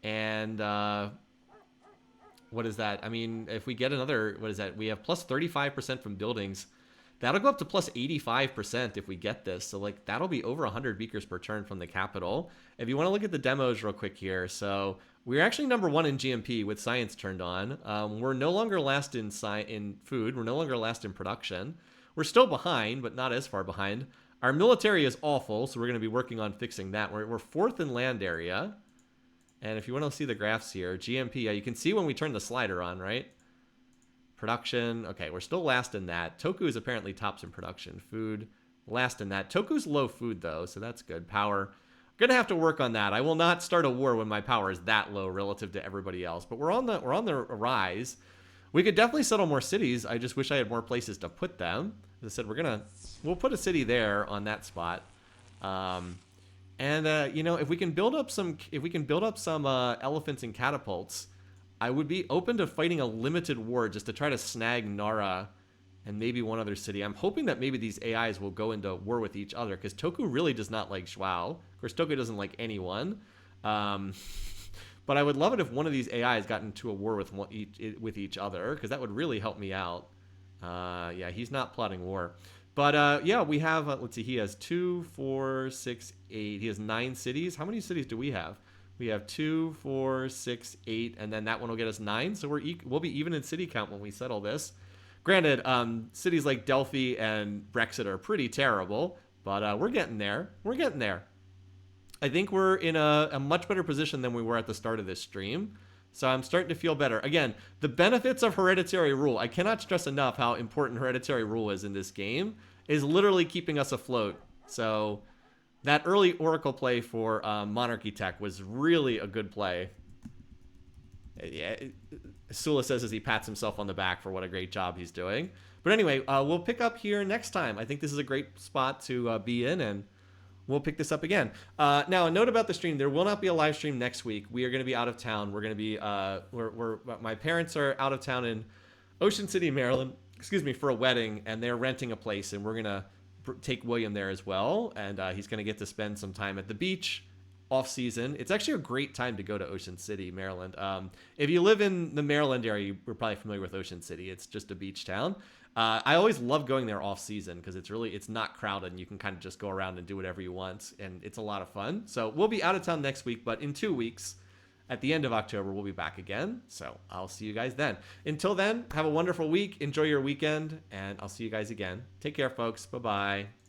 and what is that? I mean, if we get another, what is that? We have plus 35% from buildings. That'll go up to plus 85% if we get this. So like that'll be over 100 beakers per turn from the capital. If you want to look at the demos real quick here. So we're actually number 1 in GMP with science turned on. We're no longer last in food. We're no longer last in production. We're still behind, but not as far behind. Our military is awful, so we're going to be working on fixing that. We're 4th in land area. And if you want to see the graphs here, GMP, yeah, you can see when we turn the slider on, right? Production, okay, we're still last in that. Toku is apparently tops in production. Food, last in that. Toku's low food though, so that's good. Power, gonna have to work on that. I will not start a war when my power is that low relative to everybody else. But we're on the rise. We could definitely settle more cities. I just wish I had more places to put them. As I said, we'll put a city there on that spot. You know, if we can build up some elephants and catapults, I would be open to fighting a limited war just to try to snag Nara and maybe one other city. I'm hoping that maybe these AIs will go into war with each other because Toku really does not like Joao. Of course, Toku doesn't like anyone. But I would love it if one of these AIs got into a war with each other because that would really help me out. Yeah, he's not plotting war. But yeah, we have, let's see, he has 2, 4, 6, 8. He has 9 cities. How many cities do we have? We have 2, 4, 6, 8, and then that one will get us 9. So we'll be even in city count when we settle this. Granted, cities like Delphi and Brexit are pretty terrible, but we're getting there. We're getting there. I think we're in a much better position than we were at the start of this stream. So I'm starting to feel better. Again, the benefits of hereditary rule. I cannot stress enough how important hereditary rule is in this game. Is literally keeping us afloat. So that early Oracle play for Monarchy Tech was really a good play. Yeah, Sula says as he pats himself on the back for what a great job he's doing. But anyway, we'll pick up here next time. I think this is a great spot to be in, and we'll pick this up again. Now, a note about the stream: there will not be a live stream next week. We are going to be out of town. We're going to be my parents are out of town in Ocean City, Maryland. Excuse me, for a wedding, and they're renting a place, and we're going to take William there as well, and he's going to get to spend some time at the beach off season. It's actually a great time to go to Ocean City, Maryland. If you live in the Maryland area, you're probably familiar with Ocean City. It's just a beach town. I always love going there off season because it's not crowded and you can kind of just go around and do whatever you want, and it's a lot of fun. So we'll be out of town next week, but in 2 weeks, at the end of October, we'll be back again. So I'll see you guys then. Until then, have a wonderful week. Enjoy your weekend, and I'll see you guys again. Take care, folks. Bye-bye.